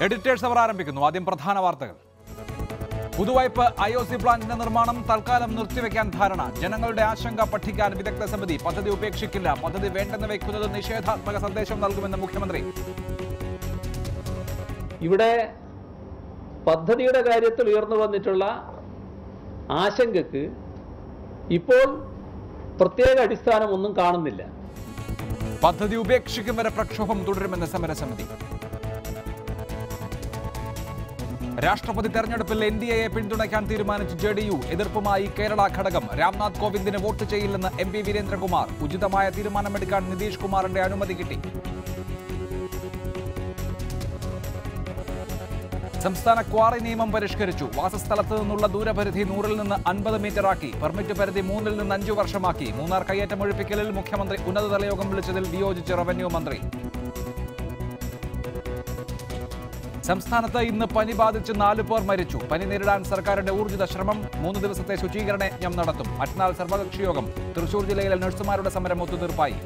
Editors അവർ ആരംഭിക്കുന്നു. ആദ്യം പ്രധാന വാർത്തകൾ. പുതുവായ്പ IOC പ്ലാന്റിന്റെ നിർമ്മാണം തൽക്കാലം നിർത്തിവെക്കാൻ ധാരണ. ജനങ്ങളുടെ ആശങ്ക പഠിക്കാൻ വിദഗ്ധ സമിതി. പദ്ധതി ഉപേക്ഷിക്കില്ല. പദ്ധതി വേണ്ടെന്ന് വെക്കുന്നത് നിഷേധാത്മക സന്ദേശം നൽകുമെന്ന് മുഖ്യമന്ത്രി. ഇവിടെ പദ്ധതിയുടെ കാര്യത്തിൽ ഉയർന്നു വന്നിട്ടുള്ള ആശങ്കയ്ക്ക് ഇപ്പോൾ പ്രത്യേക അടിസ്ഥാനമൊന്നും കാണുന്നില്ല. പദ്ധതി ഉപേക്ഷിക്കും വരെ പ്രക്ഷോഭം തുടരുമെന്ന് സമരസമിതി. രാഷ്ട്രപതി തെരഞ്ഞെടുപ്പിൽ NDAയെ പിന്തുണയ്ക്കാൻ തീരുമാനിച്ച JDU. എതിർപ്പുമായി കേരള ഘടകം. രാംനാഥ് കോവിന്ദിന് വോട്ട് ചെയ്യില്ലെന്ന് MP വീരേന്ദ്രകുമാർ. ഉചിതമായ തീരുമാനമെടുക്കാൻ നിതീഷ് കുമാറിന്റെ അനുമതി കിട്ടി. സംസ്ഥാന ക്വാറി നിയമം പരിഷ്കരിച്ചു. വാസസ്ഥലത്ത് നിന്നുള്ള ദൂരപരിധി 100-ൽ നിന്ന് 50 മീറ്ററാക്കി. പെർമിറ്റ് പരിധി 3-ൽ നിന്ന് 5 വർഷമാക്കി. മൂന്നാർ കയ്യേറ്റം ഒഴിപ്പിക്കലിൽ മുഖ്യമന്ത്രി ഉന്നതതല യോഗം വിളിച്ചതിൽ വിയോജിച്ച് റവന്യൂ മന്ത്രി. സംസ്ഥാനത്ത് ഇന്ന് പനി ബാധിച്ച് 4 പേർ മരിച്ചു. പനി നേരിടാൻ സർക്കാരിന്റെ ഊർജിത ശ്രമം. 3 ദിവസത്തെ ശുചീകരണ യജ്ഞം നടത്തും. മറ്റന്നാൾ സർവകക്ഷി യോഗം. തൃശൂർ ജില്ലയിലെ നഴ്സുമാരുടെ സമരം ഒത്തുതീർപ്പായി.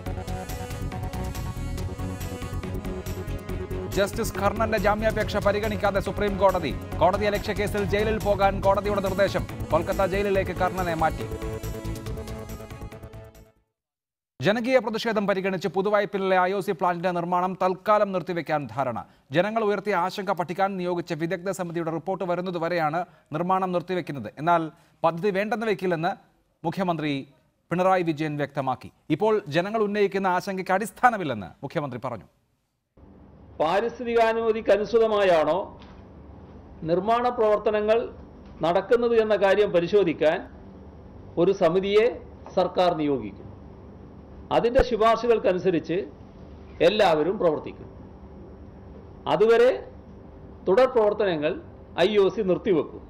ജസ്റ്റിസ് കർണന്റെ ജാമ്യാപേക്ഷ പരിഗണിക്കാതെ സുപ്രീം കോടതി. കോടതിയലക്ഷ്യ കേസിൽ ജയിലിൽ പോകാൻ കോടതിയുടെ നിർദ്ദേശം. കൊൽക്കത്ത ജയിലിലേക്ക് കർണനെ മാറ്റി. ജനകീയ പ്രതിഷേധം പരിഗണിച്ച് പുതുവായ്പിലെ IOC പ്ലാന്റിന്റെ നിർമ്മാണം തൽക്കാലം നിർത്തിവെക്കാൻ ധാരണ. ജനങ്ങൾ ഉയർത്തിയ ആശങ്ക പഠിക്കാൻ നിയോഗിച്ച വിദഗ്ധ സമിതിയുടെ റിപ്പോർട്ട് വരുന്നതുവരെയാണ് നിർമ്മാണം നിർത്തിവെക്കുന്നത്. എന്നാൽ പദ്ധതി വേണ്ടെന്ന് വെക്കില്ലെന്ന് മുഖ്യമന്ത്രി പിണറായി വിജയൻ വ്യക്തമാക്കി. ഇപ്പോൾ ജനങ്ങൾ ഉന്നയിക്കുന്ന ആശങ്കയ്ക്ക് അടിസ്ഥാനമില്ലെന്ന് മുഖ്യമന്ത്രി പറഞ്ഞു. പാരിസ്ഥിതികാനുമതിക്ക് അനുസൃതമായാണോ നിർമ്മാണ പ്രവർത്തനങ്ങൾ നടക്കുന്നത് എന്ന കാര്യം പരിശോധിക്കാൻ ഒരു സമിതിയെ സർക്കാർ നിയോഗിക്കും. അതിൻ്റെ ശുപാർശകൾക്കനുസരിച്ച് എല്ലാവരും പ്രവർത്തിക്കും. അതുവരെ തുടർ പ്രവർത്തനങ്ങൾ IOC നിർത്തിവെക്കും.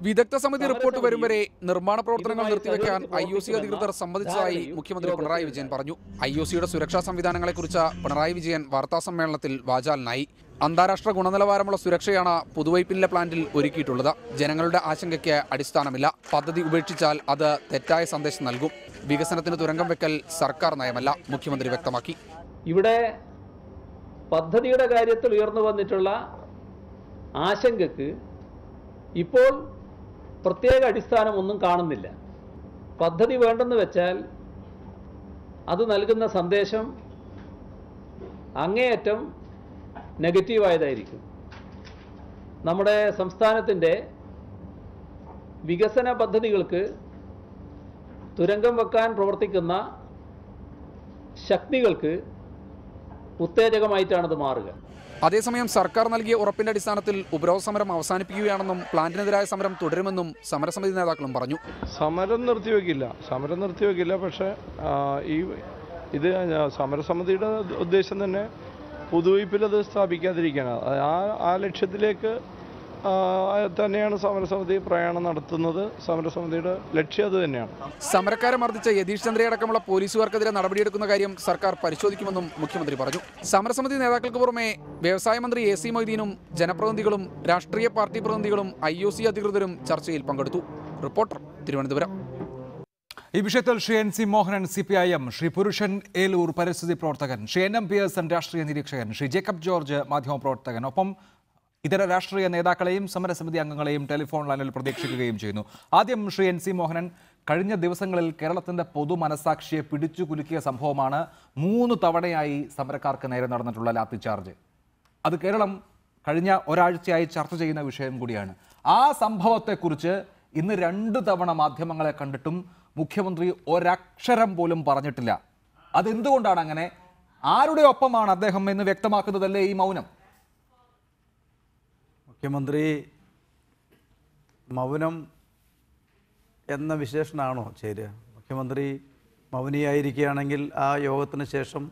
വിദഗ്ധ സമിതി റിപ്പോർട്ട് വരും വരെ നിർമ്മാണ പ്രവർത്തനങ്ങൾ നിർത്തിവെക്കാൻ IOC അധികൃതർ സമ്മതിച്ചതായി മുഖ്യമന്ത്രി പിണറായി വിജയൻ പറഞ്ഞു. IOCയുടെ സുരക്ഷാ സംവിധാനങ്ങളെക്കുറിച്ച് പിണറായി വിജയൻ വാർത്താസമ്മേളനത്തിൽ വാചാലനായി. അന്താരാഷ്ട്ര ഗുണനിലവാരമുള്ള സുരക്ഷയാണ് പുതുവൈപ്പിലെ പ്ലാന്റിൽ ഒരുക്കിയിട്ടുള്ളത്. ജനങ്ങളുടെ ആശങ്കയ്ക്ക് അടിസ്ഥാനമില്ല. പദ്ധതി ഉപേക്ഷിച്ചാൽ അത് തെറ്റായ സന്ദേശം നൽകും. വികസനത്തിന് തുരങ്കം വെക്കൽ സർക്കാർ നയമല്ല, മുഖ്യമന്ത്രി വ്യക്തമാക്കി. ഇവിടെ പദ്ധതിയുടെ കാര്യത്തിൽ ഉയർന്നു വന്നിട്ടുള്ള ആശങ്കയ്ക്ക് ഇപ്പോൾ പ്രത്യേക അടിസ്ഥാനമൊന്നും കാണുന്നില്ല. പദ്ധതി വേണ്ടെന്ന് വെച്ചാൽ അത് നൽകുന്ന സന്ദേശം അങ്ങേയറ്റം നെഗറ്റീവായതായിരിക്കും. നമ്മുടെ സംസ്ഥാനത്തിൻ്റെ വികസന പദ്ധതികൾക്ക് തുരങ്കം വെക്കാൻ പ്രവർത്തിക്കുന്ന ശക്തികൾക്ക് ഉത്തേജകമായിട്ടാണത് മാറുക. അതേസമയം സർക്കാർ നൽകിയ ഉറപ്പിന്റെ അടിസ്ഥാനത്തിൽ ഉപരോധ സമരം അവസാനിപ്പിക്കുകയാണെന്നും പ്ലാന്റിനെതിരായ സമരം തുടരുമെന്നും സമരസമിതി നേതാക്കളും പറഞ്ഞു. സമരം നിർത്തിവെക്കില്ല. പക്ഷേ ഇത് സമരസമിതിയുടെ ഉദ്ദേശം തന്നെ പുതുവൈപ്പിൽ അത് സ്ഥാപിക്കാതിരിക്കാനാണ്. ആ ലക്ഷ്യത്തിലേക്ക് തന്നെയാണ് സമരസമിതി പ്രയാണം നടത്തുന്നത്. സമരസമിതിയുടെ ലക്ഷ്യം അത് തന്നെയാണ്. സമരക്കാരെ മർദ്ദിച്ച യതീഷ് ചന്ദ്രയടക്കമുള്ള പോലീസുകാർക്കെതിരെ നടപടിയെടുക്കുന്ന കാര്യം സർക്കാർ പരിശോധിക്കുമെന്നും മുഖ്യമന്ത്രി പറഞ്ഞു. സമരസമിതി നേതാക്കൾക്ക് പുറമെ വ്യവസായ മന്ത്രി AC മൊയ്തീനും ജനപ്രതിനിധികളും രാഷ്ട്രീയ പാർട്ടി പ്രതിനിധികളും IOC അധികൃതരും ചർച്ചയിൽ പങ്കെടുത്തു. റിപ്പോർട്ടർ, തിരുവനന്തപുരം. ഈ വിഷയത്തിൽ ശ്രീ NC മോഹനൻ CPIM, ശ്രീ പുരുഷൻ ഏലൂർ പരിസ്ഥിതി പ്രവർത്തകൻ, ശ്രീ NM പിയേഴ്സൺ രാഷ്ട്രീയ നിരീക്ഷകൻ, ശ്രീ ജേക്കബ് ജോർജ് മാധ്യമപ്രവർത്തകൻ, ഒപ്പം ഇതര രാഷ്ട്രീയ നേതാക്കളെയും സമരസമിതി അംഗങ്ങളെയും ടെലിഫോൺ ലൈനിൽ പ്രതീക്ഷിക്കുകയും ചെയ്യുന്നു. ആദ്യം ശ്രീ NC മോഹനൻ, കഴിഞ്ഞ ദിവസങ്ങളിൽ കേരളത്തിൻ്റെ പൊതു മനസാക്ഷിയെ പിടിച്ചു കുലുക്കിയ സംഭവമാണ് 3 തവണയായി സമരക്കാർക്ക് നേരെ നടന്നിട്ടുള്ള ലാത്തിച്ചാർജ്. അത് കേരളം കഴിഞ്ഞ ഒരാഴ്ചയായി ചർച്ച ചെയ്യുന്ന വിഷയം കൂടിയാണ്. ആ സംഭവത്തെക്കുറിച്ച് ഇന്ന് 2 തവണ മാധ്യമങ്ങളെ കണ്ടിട്ടും മുഖ്യമന്ത്രി ഒരക്ഷരം പോലും പറഞ്ഞിട്ടില്ല. അതെന്തുകൊണ്ടാണ് അങ്ങനെ? ആരുടെ ഒപ്പമാണ് അദ്ദേഹം എന്ന് വ്യക്തമാക്കുന്നതല്ലേ ഈ മൗനം? മുഖ്യമന്ത്രി മൗനം എന്ന വിശേഷണമാണോ ചേരുക? മുഖ്യമന്ത്രി മൗനിയായിരിക്കുകയാണെങ്കിൽ ആ യോഗത്തിന് ശേഷം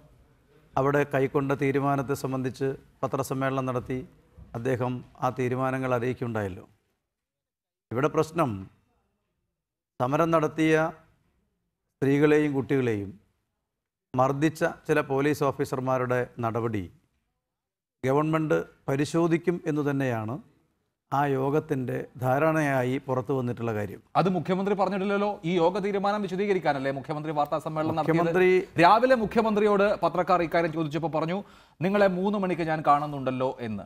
അവിടെ കൈക്കൊണ്ട തീരുമാനത്തെ സംബന്ധിച്ച് പത്രസമ്മേളനം നടത്തി അദ്ദേഹം ആ തീരുമാനങ്ങൾ അറിയിക്കുകയുണ്ടായല്ലോ. ഇവിടെ പ്രശ്നം സമരം നടത്തിയ സ്ത്രീകളെയും കുട്ടികളെയും മർദ്ദിച്ച ചില പോലീസ് ഓഫീസർമാരുടെ നടപടി ഗവൺമെൻറ് പരിശോധിക്കും എന്ന് തന്നെയാണ് ആ യോഗത്തിൻ്റെ ധാരണയായി പുറത്തു വന്നിട്ടുള്ള കാര്യം. അത് മുഖ്യമന്ത്രി പറഞ്ഞിട്ടില്ലല്ലോ. ഈ യോഗ തീരുമാനം വിശദീകരിക്കാനല്ലേ മുഖ്യമന്ത്രി വാർത്താ സമ്മേളനം നടത്തിയത്. രാവിലെ മുഖ്യമന്ത്രിയോട് പത്രക്കാർ ഇക്കാര്യം ചോദിച്ചപ്പോൾ പറഞ്ഞു, നിങ്ങളെ 3 മണിക്ക് ഞാൻ കാണുന്നുണ്ടല്ലോ എന്ന്.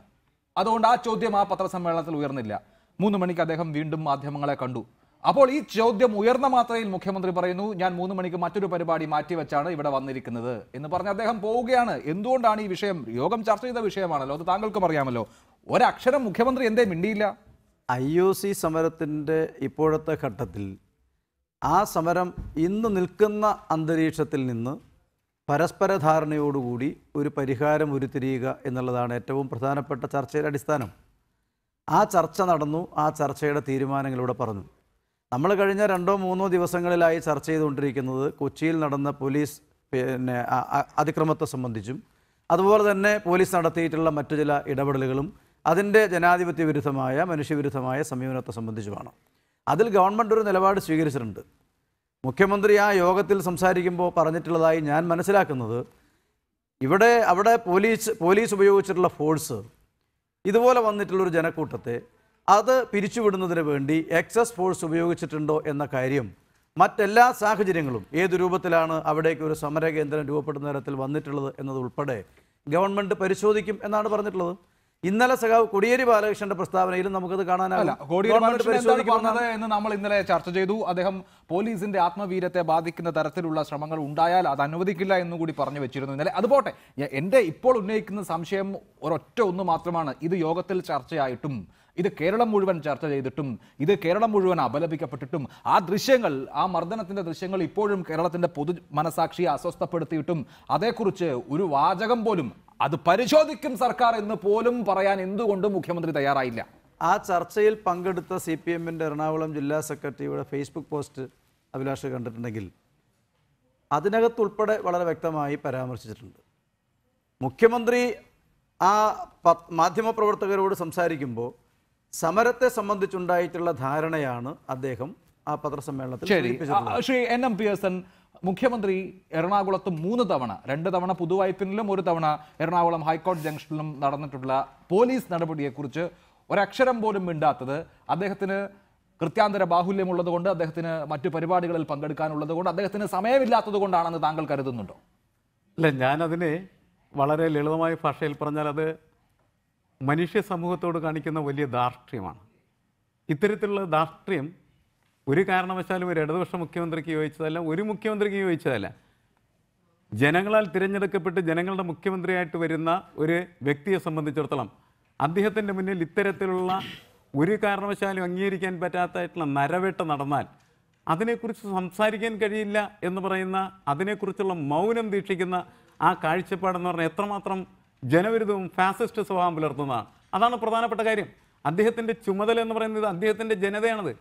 അതുകൊണ്ട് ആ ചോദ്യം ആ പത്രസമ്മേളനത്തിൽ ഉയർന്നില്ല. 3 മണിക്ക് അദ്ദേഹം വീണ്ടും മാധ്യമങ്ങളെ കണ്ടു. അപ്പോൾ ഈ ചോദ്യം ഉയർന്ന മാത്രയിൽ മുഖ്യമന്ത്രി പറയുന്നു, ഞാൻ 3 മണിക്ക് മറ്റൊരു പരിപാടി മാറ്റിവെച്ചാണ് ഇവിടെ വന്നിരിക്കുന്നത് എന്ന് പറഞ്ഞ് അദ്ദേഹം പോവുകയാണ്. എന്തുകൊണ്ടാണ് ഈ വിഷയം? യോഗം ചർച്ച ചെയ്ത വിഷയമാണല്ലോ, അത് താങ്കൾക്കും അറിയാമല്ലോ. ഒരക്ഷരം മുഖ്യമന്ത്രി എന്തേ മിണ്ടിയില്ല? IOC സമരത്തിൻ്റെ ഇപ്പോഴത്തെ ഘട്ടത്തിൽ ആ സമരം ഇന്ന് നിൽക്കുന്ന അന്തരീക്ഷത്തിൽ നിന്ന് പരസ്പര ധാരണയോടുകൂടി ഒരു പരിഹാരം ഉരുത്തിരിയുക എന്നുള്ളതാണ് ഏറ്റവും പ്രധാനപ്പെട്ട ചർച്ചയുടെ അടിസ്ഥാനം. ആ ചർച്ച നടന്നു. ആ ചർച്ചയുടെ തീരുമാനങ്ങളിലൂടെ പറഞ്ഞു. നമ്മൾ കഴിഞ്ഞ 2-3 ദിവസങ്ങളിലായി ചർച്ച ചെയ്തുകൊണ്ടിരിക്കുന്നത് കൊച്ചിയിൽ നടന്ന പോലീസ് അതിക്രമത്തെ സംബന്ധിച്ചും അതുപോലെ തന്നെ പോലീസ് നടത്തിയിട്ടുള്ള മറ്റു ചില ഇടപെടലുകളും അതിൻ്റെ ജനാധിപത്യ വിരുദ്ധമായ മനുഷ്യവിരുദ്ധമായ സമീപനത്തെ സംബന്ധിച്ചുമാണ്. അതിൽ ഗവൺമെൻറ് ഒരു നിലപാട് സ്വീകരിച്ചിട്ടുണ്ട്. മുഖ്യമന്ത്രി ആ യോഗത്തിൽ സംസാരിക്കുമ്പോൾ പറഞ്ഞിട്ടുള്ളതായി ഞാൻ മനസ്സിലാക്കുന്നത്, അവിടെ പോലീസ് ഉപയോഗിച്ചിട്ടുള്ള ഫോഴ്സ് ഇതുപോലെ വന്നിട്ടുള്ളൊരു ജനക്കൂട്ടത്തെ അത് പിരിച്ചുവിടുന്നതിന് വേണ്ടി എക്സസ് ഫോഴ്സ് ഉപയോഗിച്ചിട്ടുണ്ടോ എന്ന കാര്യം മറ്റെല്ലാ സാഹചര്യങ്ങളും ഏത് രൂപത്തിലാണ് അവിടേക്ക് ഒരു സമരകേന്ദ്രം രൂപപ്പെടുന്ന തരത്തിൽ വന്നിട്ടുള്ളത് എന്നതുൾപ്പെടെ ഗവൺമെൻറ് പരിശോധിക്കും എന്നാണ് പറഞ്ഞിട്ടുള്ളത്. ഇന്നലെ സഖാവ് കോടിയേരി ബാലകൃഷ്ണന്റെ പ്രസ്താവനയിലും നമുക്കത് കാണാനാവില്ല. എന്ന് നമ്മൾ ഇന്നലെ ചർച്ച ചെയ്തു. അദ്ദേഹം പോലീസിന്റെ ആത്മവീര്യത്തെ ബാധിക്കുന്ന തരത്തിലുള്ള ശ്രമങ്ങൾ ഉണ്ടായാൽ അത് അനുവദിക്കില്ല എന്നുകൂടി പറഞ്ഞു വെച്ചിരുന്നു ഇന്നലെ. അതുപോട്ടെ, എന്റെ ഇപ്പോൾ ഉന്നയിക്കുന്ന സംശയം ഒരൊറ്റ ഒന്ന് മാത്രമാണ്. ഇത് യോഗത്തിൽ ചർച്ചയായിട്ടും ഇത് കേരളം മുഴുവൻ ചർച്ച ചെയ്തിട്ടും ഇത് കേരളം മുഴുവൻ അപലപിക്കപ്പെട്ടിട്ടും ആ ദൃശ്യങ്ങൾ, ആ മർദ്ദനത്തിന്റെ ദൃശ്യങ്ങൾ ഇപ്പോഴും കേരളത്തിന്റെ പൊതു മനസാക്ഷിയെ അസ്വസ്ഥപ്പെടുത്തിയിട്ടും അതേക്കുറിച്ച് ഒരു വാചകം പോലും അത് പരിശോധിക്കും സർക്കാർ എന്ന് പോലും പറയാൻ എന്തുകൊണ്ട് മുഖ്യമന്ത്രി തയ്യാറായില്ല? ആ ചർച്ചയിൽ പങ്കെടുത്ത CPM-ന്റെ എറണാകുളം ജില്ലാ സെക്രട്ടറിയുടെ ഫേസ്ബുക്ക് പോസ്റ്റ് അഭിലാഷ് കണ്ടിട്ടുണ്ടെങ്കിൽ അതിനകത്തുൾപ്പെടെ വളരെ വ്യക്തമായി പരാമർശിച്ചിട്ടുണ്ട്. മുഖ്യമന്ത്രി ആ മാധ്യമപ്രവർത്തകരോട് സംസാരിക്കുമ്പോൾ സമരത്തെ സംബന്ധിച്ചുണ്ടായിട്ടുള്ള ധാരണയാണ് അദ്ദേഹം ആ പത്രസമ്മേളനത്തിൽ സൂചിപ്പിച്ചിട്ടുള്ളത്. ശ്രീ NM പിയേഴ്സൺ, മുഖ്യമന്ത്രി എറണാകുളത്ത് 3 തവണ, 2 തവണ പുതുവൈപ്പിനിലും 1 തവണ എറണാകുളം ഹൈക്കോടതി ജംഗ്ഷനിലും നടന്നിട്ടുള്ള പോലീസ് നടപടിയെക്കുറിച്ച് ഒരക്ഷരം പോലും മിണ്ടാത്തത് അദ്ദേഹത്തിന് കൃത്യാന്തര ബാഹുല്യമുള്ളത് കൊണ്ട്, അദ്ദേഹത്തിന് മറ്റു പരിപാടികളിൽ പങ്കെടുക്കാനുള്ളത് കൊണ്ട്, അദ്ദേഹത്തിന് സമയമില്ലാത്തത് കൊണ്ടാണെന്ന് താങ്കൾ കരുതുന്നുണ്ടോ? അല്ല, ഞാനതിനെ വളരെ ലളിതമായ ഭാഷയിൽ പറഞ്ഞാൽ അത് മനുഷ്യ സമൂഹത്തോട് കാണിക്കുന്ന വലിയ ധാർഷ്ട്യമാണ്. ഇത്തരത്തിലുള്ള ധാർഷ്ട്യം ഒരു കാരണവശാലും ഒരു ഇടതുപക്ഷ മുഖ്യമന്ത്രിക്ക് യോജിച്ചതല്ല, ഒരു മുഖ്യമന്ത്രിക്ക് യോജിച്ചതല്ല. ജനങ്ങളാൽ തിരഞ്ഞെടുക്കപ്പെട്ട് ജനങ്ങളുടെ മുഖ്യമന്ത്രിയായിട്ട് വരുന്ന ഒരു വ്യക്തിയെ സംബന്ധിച്ചിടത്തോളം അദ്ദേഹത്തിൻ്റെ മുന്നിൽ ഇത്തരത്തിലുള്ള ഒരു കാരണവശാലും അംഗീകരിക്കാൻ പറ്റാത്തായിട്ടുള്ള നരവേട്ട നടന്നാൽ അതിനെക്കുറിച്ച് സംസാരിക്കാൻ കഴിയില്ല എന്ന് പറയുന്ന, അതിനെക്കുറിച്ചുള്ള മൗനം ദീക്ഷിക്കുന്ന ആ കാഴ്ചപ്പാടെന്ന് പറഞ്ഞാൽ എത്രമാത്രം ജനവിരുദ്ധവും ഫാസിസ്റ്റ് സ്വഭാവം പുലർത്തുന്നതാണ്. അതാണ് പ്രധാനപ്പെട്ട കാര്യം. അദ്ദേഹത്തിൻ്റെ ചുമതല എന്ന് പറയുന്നത് അദ്ദേഹത്തിൻ്റെ ജനതയാണത്.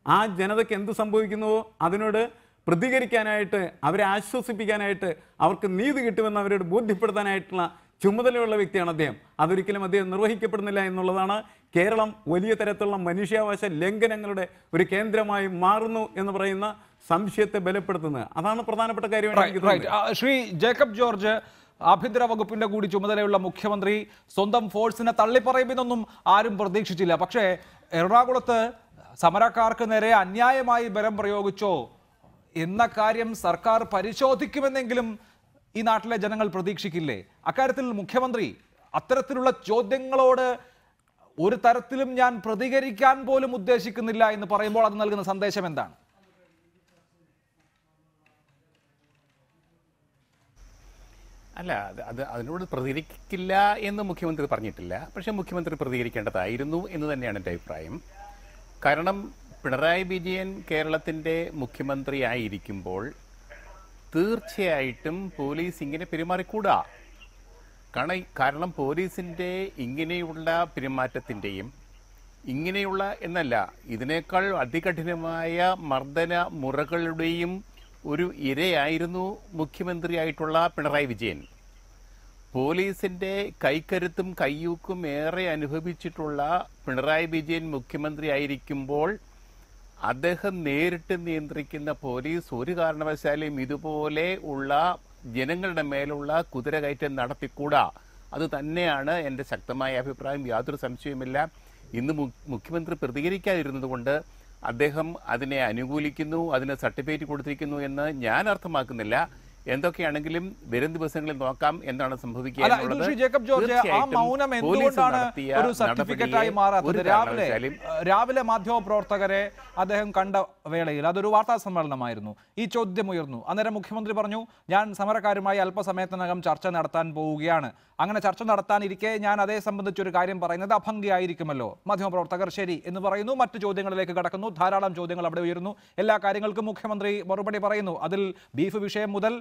ആ ജനതയ്ക്ക് എന്ത് സംഭവിക്കുന്നുവോ അതിനോട് പ്രതികരിക്കാനായിട്ട്, അവരെ ആശ്വസിപ്പിക്കാനായിട്ട്, അവർക്ക് നീതി കിട്ടുമെന്ന് അവരോട് ബോധ്യപ്പെടുത്താനായിട്ടുള്ള ചുമതലയുള്ള വ്യക്തിയാണ് അദ്ദേഹം. അതൊരിക്കലും അദ്ദേഹം നിർവഹിക്കപ്പെടുന്നില്ല എന്നുള്ളതാണ് കേരളം വലിയ തരത്തിലുള്ള മനുഷ്യാവകാശ ലംഘനങ്ങളുടെ ഒരു കേന്ദ്രമായി മാറുന്നു എന്ന് പറയുന്ന സംശയത്തെ ബലപ്പെടുത്തുന്നത്. അതാണ് പ്രധാനപ്പെട്ട കാര്യം. ശ്രീ ജേക്കബ് ജോർജ്, ആഭ്യന്തര വകുപ്പിന്റെ കൂടി ചുമതലയുള്ള മുഖ്യമന്ത്രി സ്വന്തം ഫോഴ്സിനെ തള്ളിപ്പറയുമെന്നൊന്നും ആരും പ്രതീക്ഷിച്ചില്ല. പക്ഷേ എറണാകുളത്ത് സമരക്കാർക്ക് നേരെ അന്യായമായി ബലം പ്രയോഗിച്ചോ എന്ന കാര്യം സർക്കാർ പരിശോധിക്കുമെന്നെങ്കിലും ഈ നാട്ടിലെ ജനങ്ങൾ പ്രതീക്ഷിക്കില്ലേ? അക്കാര്യത്തിൽ മുഖ്യമന്ത്രി അത്തരത്തിലുള്ള ചോദ്യങ്ങളോട് ഒരു തരത്തിലും ഞാൻ പ്രതികരിക്കാൻ പോലും ഉദ്ദേശിക്കുന്നില്ല എന്ന് പറയുമ്പോൾ അത് നൽകുന്ന സന്ദേശം എന്താണ്? അല്ല, അതിനോട് പ്രതികരിക്കില്ല എന്ന് മുഖ്യമന്ത്രി പറഞ്ഞിട്ടില്ല. പക്ഷേ മുഖ്യമന്ത്രി പ്രതികരിക്കേണ്ടതായിരുന്നു എന്ന് തന്നെയാണ് എൻ്റെ അഭിപ്രായം. കാരണം പിണറായി വിജയൻ കേരളത്തിൻ്റെ മുഖ്യമന്ത്രിയായിരിക്കുമ്പോൾ തീർച്ചയായിട്ടും പോലീസ് ഇങ്ങനെ പെരുമാറിക്കൂടാ. കാരണം പോലീസിൻ്റെ ഇങ്ങനെയുള്ള പെരുമാറ്റത്തിൻ്റെയും ഇങ്ങനെയുള്ള എന്നല്ല, ഇതിനേക്കാൾ അതികഠിനമായ മർദ്ദന മുറകളുടെയും ഒരു ഇരയായിരുന്നു മുഖ്യമന്ത്രിയായിട്ടുള്ള പിണറായി വിജയൻ. പോലീസിൻ്റെ കൈക്കരുത്തും കയ്യൂക്കും ഏറെ അനുഭവിച്ചിട്ടുള്ള പിണറായി വിജയൻ മുഖ്യമന്ത്രി ആയിരിക്കുമ്പോൾ അദ്ദേഹം നേരിട്ട് നിയന്ത്രിക്കുന്ന പോലീസ് ഒരു കാരണവശാലും ഇതുപോലെ ഉള്ള ജനങ്ങളുടെ മേലുള്ള കുതിരകയറ്റം നടത്തിക്കൂടാ. അത് തന്നെയാണ് എൻ്റെ ശക്തമായ അഭിപ്രായം, യാതൊരു സംശയവുമില്ല. ഇന്ന് മുഖ്യമന്ത്രി പ്രതികരിക്കാതിരുന്നത് കൊണ്ട് അദ്ദേഹം അതിനെ അനുകൂലിക്കുന്നു, അതിന് സർട്ടിഫിക്കറ്റ് കൊടുത്തിരിക്കുന്നു എന്ന് ഞാൻ അർത്ഥമാക്കുന്നില്ല. എന്തൊക്കെയാണെങ്കിലും വരും ദിവസങ്ങളിൽ നോക്കാം എന്താണ് സംഭവിക്കുക അല്ല, ഇത് എന്നുള്ളത്. ശ്രീ ജേക്കബ് ജോർജ്, ആ തീർച്ചയായിട്ടും മൗനം പോലീസ് എന്തുകൊണ്ടാണ് നടത്തിയ ഒരു സർട്ടിഫിക്കറ്റായി നടപടിയെ മാറാത്തത്? ഒരു കാരണവശാലും രാവിലെ മാധ്യമപ്രവർത്തകരെ അദ്ദേഹം കണ്ട വേളയിൽ അതൊരു വാർത്താ സമ്മേളനമായിരുന്നു. ഈ ചോദ്യം ഉയർന്നു. അന്നേരം മുഖ്യമന്ത്രി പറഞ്ഞു, ഞാൻ സമരക്കാരുമായി അല്പസമയത്തിനകം ചർച്ച നടത്താൻ പോവുകയാണ്. അങ്ങനെ ചർച്ച നടത്താനിരിക്കെ ഞാൻ അതേ സംബന്ധിച്ചൊരു കാര്യം പറയുന്നത് അഭംഗിയായിരിക്കുമല്ലോ. മാധ്യമപ്രവർത്തകർ ശരി എന്ന് പറയുന്നു. മറ്റു ചോദ്യങ്ങളിലേക്ക് കടക്കുന്നു. ധാരാളം ചോദ്യങ്ങൾ അവിടെ ഉയരുന്നു. എല്ലാ കാര്യങ്ങൾക്കും മുഖ്യമന്ത്രി മറുപടി പറയുന്നു. അതിൽ ബീഫ് വിഷയം മുതൽ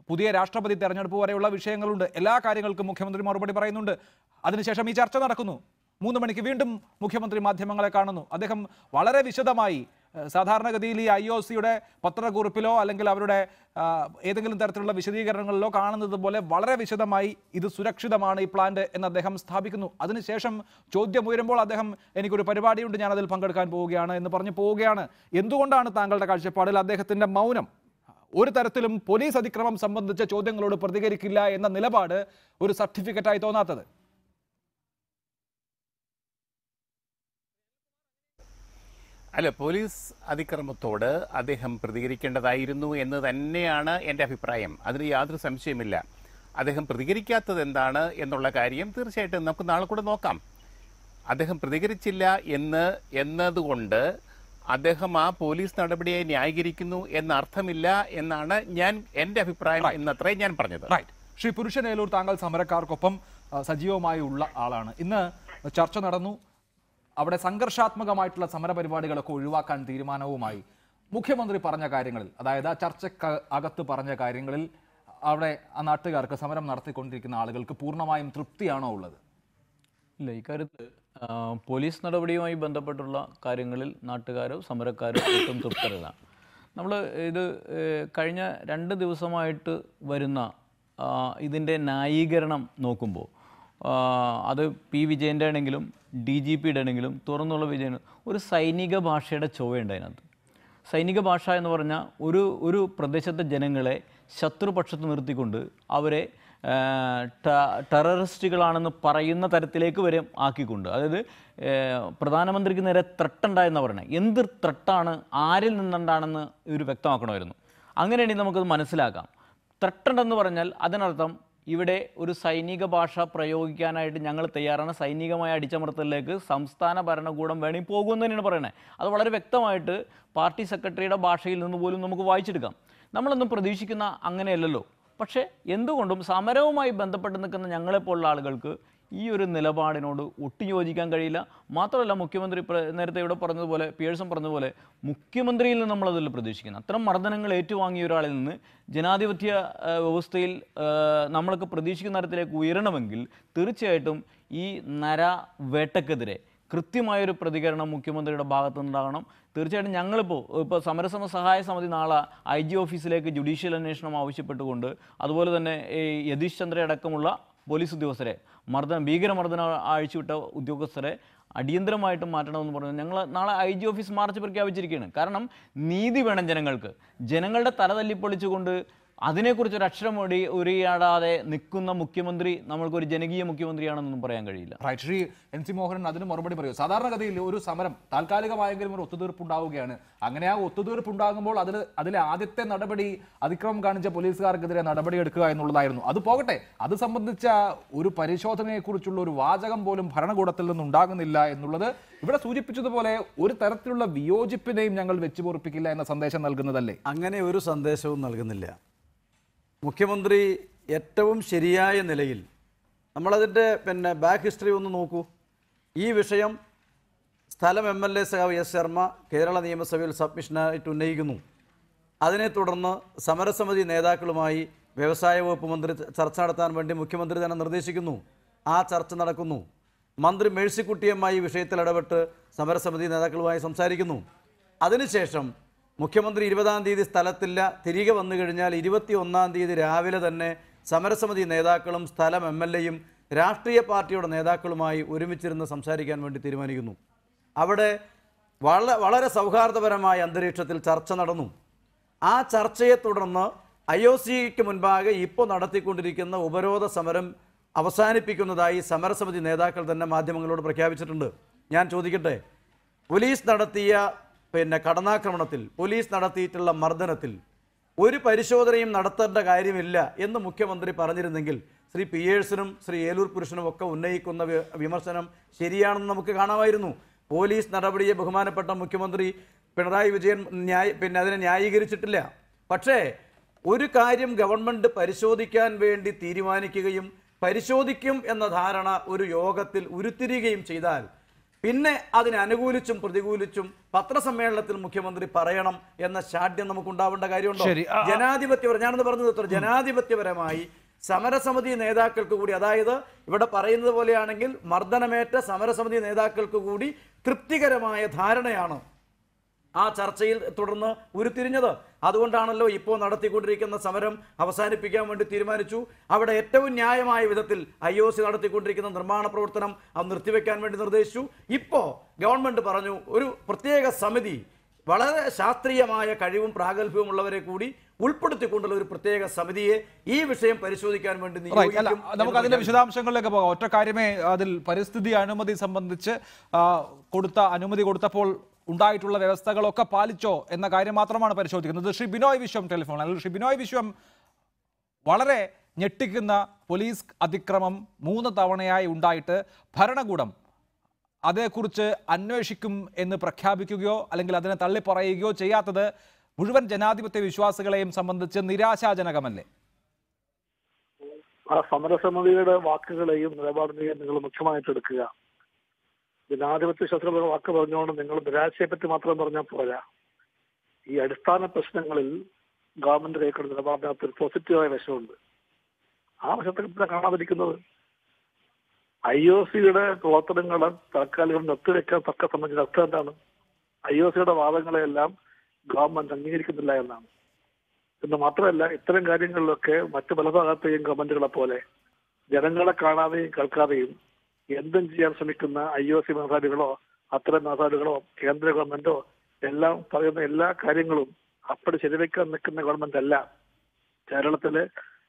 പുതിയ രാഷ്ട്രപതി തെരഞ്ഞെടുപ്പ് വരെയുള്ള വിഷയങ്ങളുണ്ട്. എല്ലാ കാര്യങ്ങൾക്കും മുഖ്യമന്ത്രി മറുപടി പറയുന്നുണ്ട്. അതിനുശേഷം ഈ ചർച്ച നടക്കുന്നു. 3 മണിക്ക് വീണ്ടും മുഖ്യമന്ത്രി മാധ്യമങ്ങളെ കാണുന്നു. അദ്ദേഹം വളരെ വിശദമായി, സാധാരണഗതിയിൽ ഈ IOCയുടെ പത്രക്കുറിപ്പിലോ അല്ലെങ്കിൽ അവരുടെ ഏതെങ്കിലും തരത്തിലുള്ള വിശദീകരണങ്ങളിലോ കാണുന്നത് പോലെ വളരെ വിശദമായി ഇത് സുരക്ഷിതമാണ് ഈ പ്ലാന്റ് എന്ന് അദ്ദേഹം സ്ഥാപിക്കുന്നു. അതിനുശേഷം ചോദ്യം ഉയരുമ്പോൾ അദ്ദേഹം എനിക്കൊരു പരിപാടിയുണ്ട്, ഞാൻ അതിൽ പങ്കെടുക്കാൻ പോവുകയാണ് എന്ന് പറഞ്ഞ് പോവുകയാണ്. എന്തുകൊണ്ടാണ് താങ്കളുടെ കാഴ്ചപ്പാടിൽ അദ്ദേഹത്തിൻ്റെ മൗനം? ഒരു തരത്തിലും പോലീസ് അതിക്രമം സംബന്ധിച്ച ചോദ്യങ്ങളോട് പ്രതികരിക്കില്ല എന്ന നിലപാട് ഒരു സർട്ടിഫിക്കറ്റായി തോന്നാത്തത്? അല്ല, പോലീസ് അതിക്രമത്തോട് അദ്ദേഹം പ്രതികരിക്കേണ്ടതായിരുന്നു എന്ന് തന്നെയാണ് എൻ്റെ അഭിപ്രായം. അതിന് യാതൊരു സംശയമില്ല. അദ്ദേഹം പ്രതികരിക്കാത്തത് എന്താണ് എന്നുള്ള കാര്യം തീർച്ചയായിട്ടും നമുക്ക് നാളെ കൂടെ നോക്കാം. അദ്ദേഹം പ്രതികരിച്ചില്ല എന്നതുകൊണ്ട് അദ്ദേഹം ആ പോലീസ് നടപടിയെ ന്യായീകരിക്കുന്നു എന്ന അർത്ഥമില്ല എന്നാണ് എൻ്റെ അഭിപ്രായം എന്നത്രേ ഞാൻ പറഞ്ഞത്. ശ്രീ പുരുഷൻ ഏലൂർ, താങ്കൾ സമരക്കാർക്കൊപ്പം സജീവമായി ഉള്ള ആളാണ്. ഇന്ന് ചർച്ച നടന്നു. അവിടെ സംഘർഷാത്മകമായിട്ടുള്ള സമരപരിപാടികളൊക്കെ ഒഴിവാക്കാൻ തീരുമാനവുമായി. മുഖ്യമന്ത്രി പറഞ്ഞ കാര്യങ്ങളിൽ, അതായത് ആ ചർച്ചക്ക് അകത്ത് പറഞ്ഞ കാര്യങ്ങളിൽ അവിടെ ആ നാട്ടുകാർക്ക്, സമരം നടത്തിക്കൊണ്ടിരിക്കുന്ന ആളുകൾക്ക് പൂർണ്ണമായും തൃപ്തിയാണോ ഉള്ളത്? ഇല്ല, ഇക്കാര്യത്തിൽ പോലീസ് നടപടിയുമായി ബന്ധപ്പെട്ടുള്ള കാര്യങ്ങളിൽ നാട്ടുകാരോ സമരക്കാരോ ഒട്ടും തൃപ്തരല്ല. നമ്മൾ ഇത് കഴിഞ്ഞ 2 ദിവസമായിട്ട് വരുന്ന ഇതിൻ്റെ ന്യായീകരണം നോക്കുമ്പോൾ അത് പി വിജയൻ്റെ ആണെങ്കിലും DGPയുടെ ആണെങ്കിലും തുറന്നുള്ള വിജയൻ ഒരു സൈനിക ഭാഷയുടെ ചൊവ്വയുണ്ട് അതിനകത്ത്. സൈനിക ഭാഷ എന്ന് പറഞ്ഞാൽ ഒരു പ്രദേശത്തെ ജനങ്ങളെ ശത്രുപക്ഷത്ത് നിർത്തിക്കൊണ്ട് അവരെ ടെററിസ്റ്റുകളാണെന്ന് പറയുന്ന തരത്തിലേക്ക് വരെ ആക്കിക്കൊണ്ട്, അതായത് പ്രധാനമന്ത്രിക്ക് നേരെ ത്രട്ടുണ്ടായെന്ന് പറയുന്നത്. എന്ത് ത്രട്ടാണ്, ആരിൽ നിന്നുണ്ടാണെന്ന് ഇവർ വ്യക്തമാക്കണമായിരുന്നു. അങ്ങനെയാണെങ്കിൽ നമുക്കത് മനസ്സിലാക്കാം. ത്രട്ടുണ്ടെന്ന് പറഞ്ഞാൽ അതിനർത്ഥം ഇവിടെ ഒരു സൈനിക ഭാഷ പ്രയോഗിക്കാനായിട്ട് ഞങ്ങൾ തയ്യാറാണ്, സൈനികമായ അടിച്ചമർത്തലിലേക്ക് സംസ്ഥാന ഭരണകൂടം വേണമെങ്കിൽ പോകുമെന്ന് തന്നെയാണ് പറയുന്നത്. അത് വളരെ വ്യക്തമായിട്ട് പാർട്ടി സെക്രട്ടറിയുടെ ഭാഷയിൽ നിന്ന് പോലും നമുക്ക് വായിച്ചെടുക്കാം. നമ്മളൊന്നും പ്രതീക്ഷിക്കുന്ന അങ്ങനെയല്ലല്ലോ. പക്ഷേ എന്തുകൊണ്ടും സമരവുമായി ബന്ധപ്പെട്ട് നിൽക്കുന്ന ഞങ്ങളെപ്പോലുള്ള ആളുകൾക്ക് ഈ ഒരു നിലപാടിനോട് ഒട്ടും യോജിക്കാൻ കഴിയില്ല. മാത്രമല്ല, മുഖ്യമന്ത്രി നേരത്തെ ഇവിടെ പറഞ്ഞതുപോലെ, പിയേഴ്സൺ പറഞ്ഞതുപോലെ, മുഖ്യമന്ത്രിയിൽ നിന്ന് നമ്മളതിൽ പ്രതീക്ഷിക്കുന്നത് അത്തരം മർദ്ദനങ്ങൾ ഏറ്റുവാങ്ങിയ ഒരാളിൽ നിന്ന് ജനാധിപത്യ വ്യവസ്ഥയിൽ നമ്മളൊക്കെ പ്രതീക്ഷിക്കുന്ന തരത്തിലേക്ക് ഉയരണമെങ്കിൽ തീർച്ചയായിട്ടും ഈ വേട്ടക്കെതിരെ കൃത്യമായൊരു പ്രതികരണം മുഖ്യമന്ത്രിയുടെ ഭാഗത്തു നിന്നുണ്ടാകണം. തീർച്ചയായിട്ടും ഞങ്ങളിപ്പോൾ സമരസമ സഹായ സമിതി നാളെ IG ഓഫീസിലേക്ക് ജുഡീഷ്യൽ അന്വേഷണം ആവശ്യപ്പെട്ടുകൊണ്ട്, അതുപോലെ തന്നെ ഈ യതീഷ് ചന്ദ്ര അടക്കമുള്ള പോലീസ് ഉദ്യോഗസ്ഥരെ ഭീകരമർദ്ദനം അഴിച്ചുവിട്ട ഉദ്യോഗസ്ഥരെ അടിയന്തരമായിട്ടും മാറ്റണമെന്ന് പറഞ്ഞു ഞങ്ങൾ നാളെ IG ഓഫീസ് മാർച്ച് പ്രഖ്യാപിച്ചിരിക്കുകയാണ്. കാരണം നീതി വേണം ജനങ്ങൾക്ക്. ജനങ്ങളുടെ തല തല്ലിപ്പൊളിച്ചുകൊണ്ട് അതിനെക്കുറിച്ച് ഒരു അക്ഷരം ഉരിയാടാതെ നിൽക്കുന്ന മുഖ്യമന്ത്രി നമ്മൾക്കൊരു ജനകീയ മുഖ്യമന്ത്രിയാണെന്നൊന്നും പറയാൻ കഴിയില്ല. ശ്രീ NC മോഹനൻ അതിന് മറുപടി പറയൂ. സാധാരണഗതിയിൽ ഒരു സമരം താൽക്കാലികമായെങ്കിലും ഒരു ഒത്തുതീർപ്പ് ഉണ്ടാവുകയാണ്. അങ്ങനെ ആ ഒത്തുതീർപ്പ് ഉണ്ടാകുമ്പോൾ അതിലെ ആദ്യത്തെ നടപടി അതിക്രമം കാണിച്ച പോലീസുകാർക്കെതിരെ നടപടിയെടുക്കുക എന്നുള്ളതായിരുന്നു. അത് പോകട്ടെ, അത് സംബന്ധിച്ച ഒരു പരിശോധനയെക്കുറിച്ചുള്ള ഒരു വാചകം പോലും ഭരണകൂടത്തിൽ നിന്നുണ്ടാകുന്നില്ല എന്നുള്ളത് ഇവിടെ സൂചിപ്പിച്ചതുപോലെ ഒരു തരത്തിലുള്ള വിയോജിപ്പിനെയും ഞങ്ങൾ വെച്ചു പൊറുപ്പിക്കില്ല എന്ന സന്ദേശം നൽകുന്നതല്ലേ? അങ്ങനെ ഒരു സന്ദേശവും നൽകുന്നില്ല. മുഖ്യമന്ത്രി ഏറ്റവും ശരിയായ നിലയിൽ, നമ്മളതിൻ്റെ ബാക്ക് ഹിസ്റ്ററി ഒന്ന് നോക്കൂ. ഈ വിഷയം സ്ഥലം MLA സഖാവ് S. ശർമ്മ കേരള നിയമസഭയിൽ സബ്മിഷനായിട്ട് ഉന്നയിക്കുന്നു. അതിനെ തുടർന്ന് സമരസമിതി നേതാക്കളുമായി വ്യവസായ വകുപ്പ് മന്ത്രി ചർച്ച നടത്താൻ വേണ്ടി മുഖ്യമന്ത്രി തന്നെ നിർദ്ദേശിക്കുന്നു. ആ ചർച്ച നടക്കുന്നു. മന്ത്രി മേഴ്സിക്കുട്ടിയുമായി വിഷയത്തിൽ ഇടപെട്ട് സമരസമിതി നേതാക്കളുമായി സംസാരിക്കുന്നു. അതിനുശേഷം മുഖ്യമന്ത്രി 20-ാം തീയതി സ്ഥലത്തില്ല, തിരികെ വന്നു കഴിഞ്ഞാൽ 21-ാം തീയതി രാവിലെ തന്നെ സമരസമിതി നേതാക്കളും സ്ഥലം MLAയും രാഷ്ട്രീയ പാർട്ടിയുടെ നേതാക്കളുമായി ഒരുമിച്ചിരുന്ന് സംസാരിക്കാൻ വേണ്ടി തീരുമാനിക്കുന്നു. അവിടെ വളരെ സൗഹാർദ്ദപരമായ അന്തരീക്ഷത്തിൽ ചർച്ച നടന്നു. ആ ചർച്ചയെ തുടർന്ന് IOCക്ക് മുൻപാകെ ഇപ്പോൾ നടത്തിക്കൊണ്ടിരിക്കുന്ന ഉപരോധ സമരം അവസാനിപ്പിക്കുന്നതായി സമരസമിതി നേതാക്കൾ തന്നെ മാധ്യമങ്ങളോട് പ്രഖ്യാപിച്ചിട്ടുണ്ട്. ഞാൻ ചോദിക്കട്ടെ, പോലീസ് നടത്തിയ കടന്നാക്രമണത്തിൽ, പോലീസ് നടത്തിയിട്ടുള്ള മർദ്ദനത്തിൽ ഒരു പരിശോധനയും നടത്തേണ്ട കാര്യമില്ല എന്ന് മുഖ്യമന്ത്രി പറഞ്ഞിരുന്നെങ്കിൽ ശ്രീ പിയേഴ്സനും ശ്രീ ഏലൂർ പുരുഷനും ഒക്കെ ഉന്നയിക്കുന്ന വിമർശനം ശരിയാണെന്ന് നമുക്ക് കാണാമായിരുന്നു. പോലീസ് നടപടിയെ ബഹുമാനപ്പെട്ട മുഖ്യമന്ത്രി പിണറായി വിജയൻ അതിനെ ന്യായീകരിച്ചിട്ടില്ല. പക്ഷേ ഒരു കാര്യം ഗവൺമെൻറ് പരിശോധിക്കാൻ വേണ്ടി തീരുമാനിക്കുകയും പരിശോധിക്കും എന്ന ധാരണ ഒരു യോഗത്തിൽ ഉരുത്തിരിയുകയും ചെയ്താൽ പിന്നെ അതിനെ അനുകൂലിച്ചും പ്രതികൂലിച്ചും പത്രസമ്മേളനത്തിൽ മുഖ്യമന്ത്രി പറയണം എന്ന ശാഠ്യം നമുക്കുണ്ടാവേണ്ട കാര്യമുണ്ടോ? ഞാനെന്ന് പറഞ്ഞത് ജനാധിപത്യപരമായി സമരസമിതി നേതാക്കൾക്ക് കൂടി, അതായത് ഇവിടെ പറയുന്നത് പോലെയാണെങ്കിൽ മർദ്ദനമേറ്റ സമരസമിതി നേതാക്കൾക്ക് കൂടി തൃപ്തികരമായ ധാരണയാണ് ആ ചർച്ചയിൽ തുടർന്ന് ഉരുത്തിരിഞ്ഞത്. അതുകൊണ്ടാണല്ലോ ഇപ്പോൾ നടത്തിക്കൊണ്ടിരിക്കുന്ന സമരം അവസാനിപ്പിക്കാൻ വേണ്ടി തീരുമാനിച്ചു. അവിടെ ഏറ്റവും ന്യായമായ വിധത്തിൽ IOC നടത്തിക്കൊണ്ടിരിക്കുന്ന നിർമ്മാണ പ്രവർത്തനം അത് നിർത്തിവെക്കാൻ വേണ്ടി നിർദ്ദേശിച്ചു. ഇപ്പോൾ ഗവൺമെൻറ് പറഞ്ഞു ഒരു പ്രത്യേക സമിതി, വളരെ ശാസ്ത്രീയമായ കഴിവും പ്രാഗൽഭ്യവും ഉള്ളവരെ കൂടി ഉൾപ്പെടുത്തിക്കൊണ്ടുള്ള ഒരു പ്രത്യേക സമിതിയെ ഈ വിഷയം പരിശോധിക്കാൻ വേണ്ടി നിയോഗിക്കും. നമുക്ക് അതിന്റെ വിശദാംശങ്ങളിലേക്ക് പോകാം. ഒറ്റ കാര്യമേ അതിൽ പരിസ്ഥിതി അനുമതി സംബന്ധിച്ച് അനുമതി കൊടുത്തപ്പോൾ ഉണ്ടായിട്ടുള്ള വ്യവസ്ഥകളൊക്കെ പാലിച്ചോ എന്ന കാര്യം മാത്രമാണ് പരിശോധിക്കുന്നത്. ശ്രീ ബിനോയ് വിശ്വം ടെലിഫോൺ. അല്ലെങ്കിൽ ശ്രീ ബിനോയ് വിശ്വം, വളരെ ഞെട്ടിക്കുന്ന പോലീസ് അതിക്രമം 3 തവണയായി ഉണ്ടായിട്ട് ഭരണകൂടം അതേക്കുറിച്ച് അന്വേഷിക്കും എന്ന് പ്രഖ്യാപിക്കുകയോ അല്ലെങ്കിൽ അതിനെ തള്ളിപ്പറയുകയോ ചെയ്യാത്തത് മുഴുവൻ ജനാധിപത്യ വിശ്വാസികളെയും സംബന്ധിച്ച് നിരാശാജനകമല്ലേ? ആ സമരസമിതിയുടെ വാക്കുകളെയും നിലപാടിനെയും നിങ്ങൾ മുഖ്യമായിട്ട് എടുക്കുക. ജനാധിപത്യ വിശ്വാസികളുടെ വാക്ക് പറഞ്ഞുകൊണ്ട് നിങ്ങൾ നിരാശയെ പറ്റി മാത്രം പറഞ്ഞാൽ പോരാ. ഈ അടിസ്ഥാന പ്രശ്നങ്ങളിൽ ഗവൺമെന്റ് കൈക്കൊണ്ട നിലപാടിനകത്ത് ഒരു പോസിറ്റീവായ വശമുണ്ട്. ആ വശത്തെ കാണാതിരിക്കുന്നത് IOCയുടെ പ്രവർത്തനങ്ങൾ തൽക്കാലം നിർത്തിവെക്കാൻ തക്ക സംബന്ധിച്ച അർത്ഥം എന്താണ്? IOCയുടെ വാദങ്ങളെയെല്ലാം ഗവൺമെന്റ് അംഗീകരിക്കുന്നില്ല എന്നാണ്. എന്ന് മാത്രമല്ല, ഇത്തരം കാര്യങ്ങളിലൊക്കെ മറ്റു പല ഭാഗത്തെയും ഗവൺമെന്റുകളെ പോലെ ജനങ്ങളെ കാണാതെയും കേൾക്കാതെയും എന്തും ചെയ്യാൻ ശ്രമിക്കുന്ന IOC മേധാവികളോ അത്തരം മേധാവികളോ കേന്ദ്ര ഗവൺമെന്റോ എല്ലാം പറയുന്ന എല്ലാ കാര്യങ്ങളും അപ്പടി ശരിവെക്കാൻ നിൽക്കുന്ന ഗവൺമെന്റ് അല്ല. കേരളത്തിലെ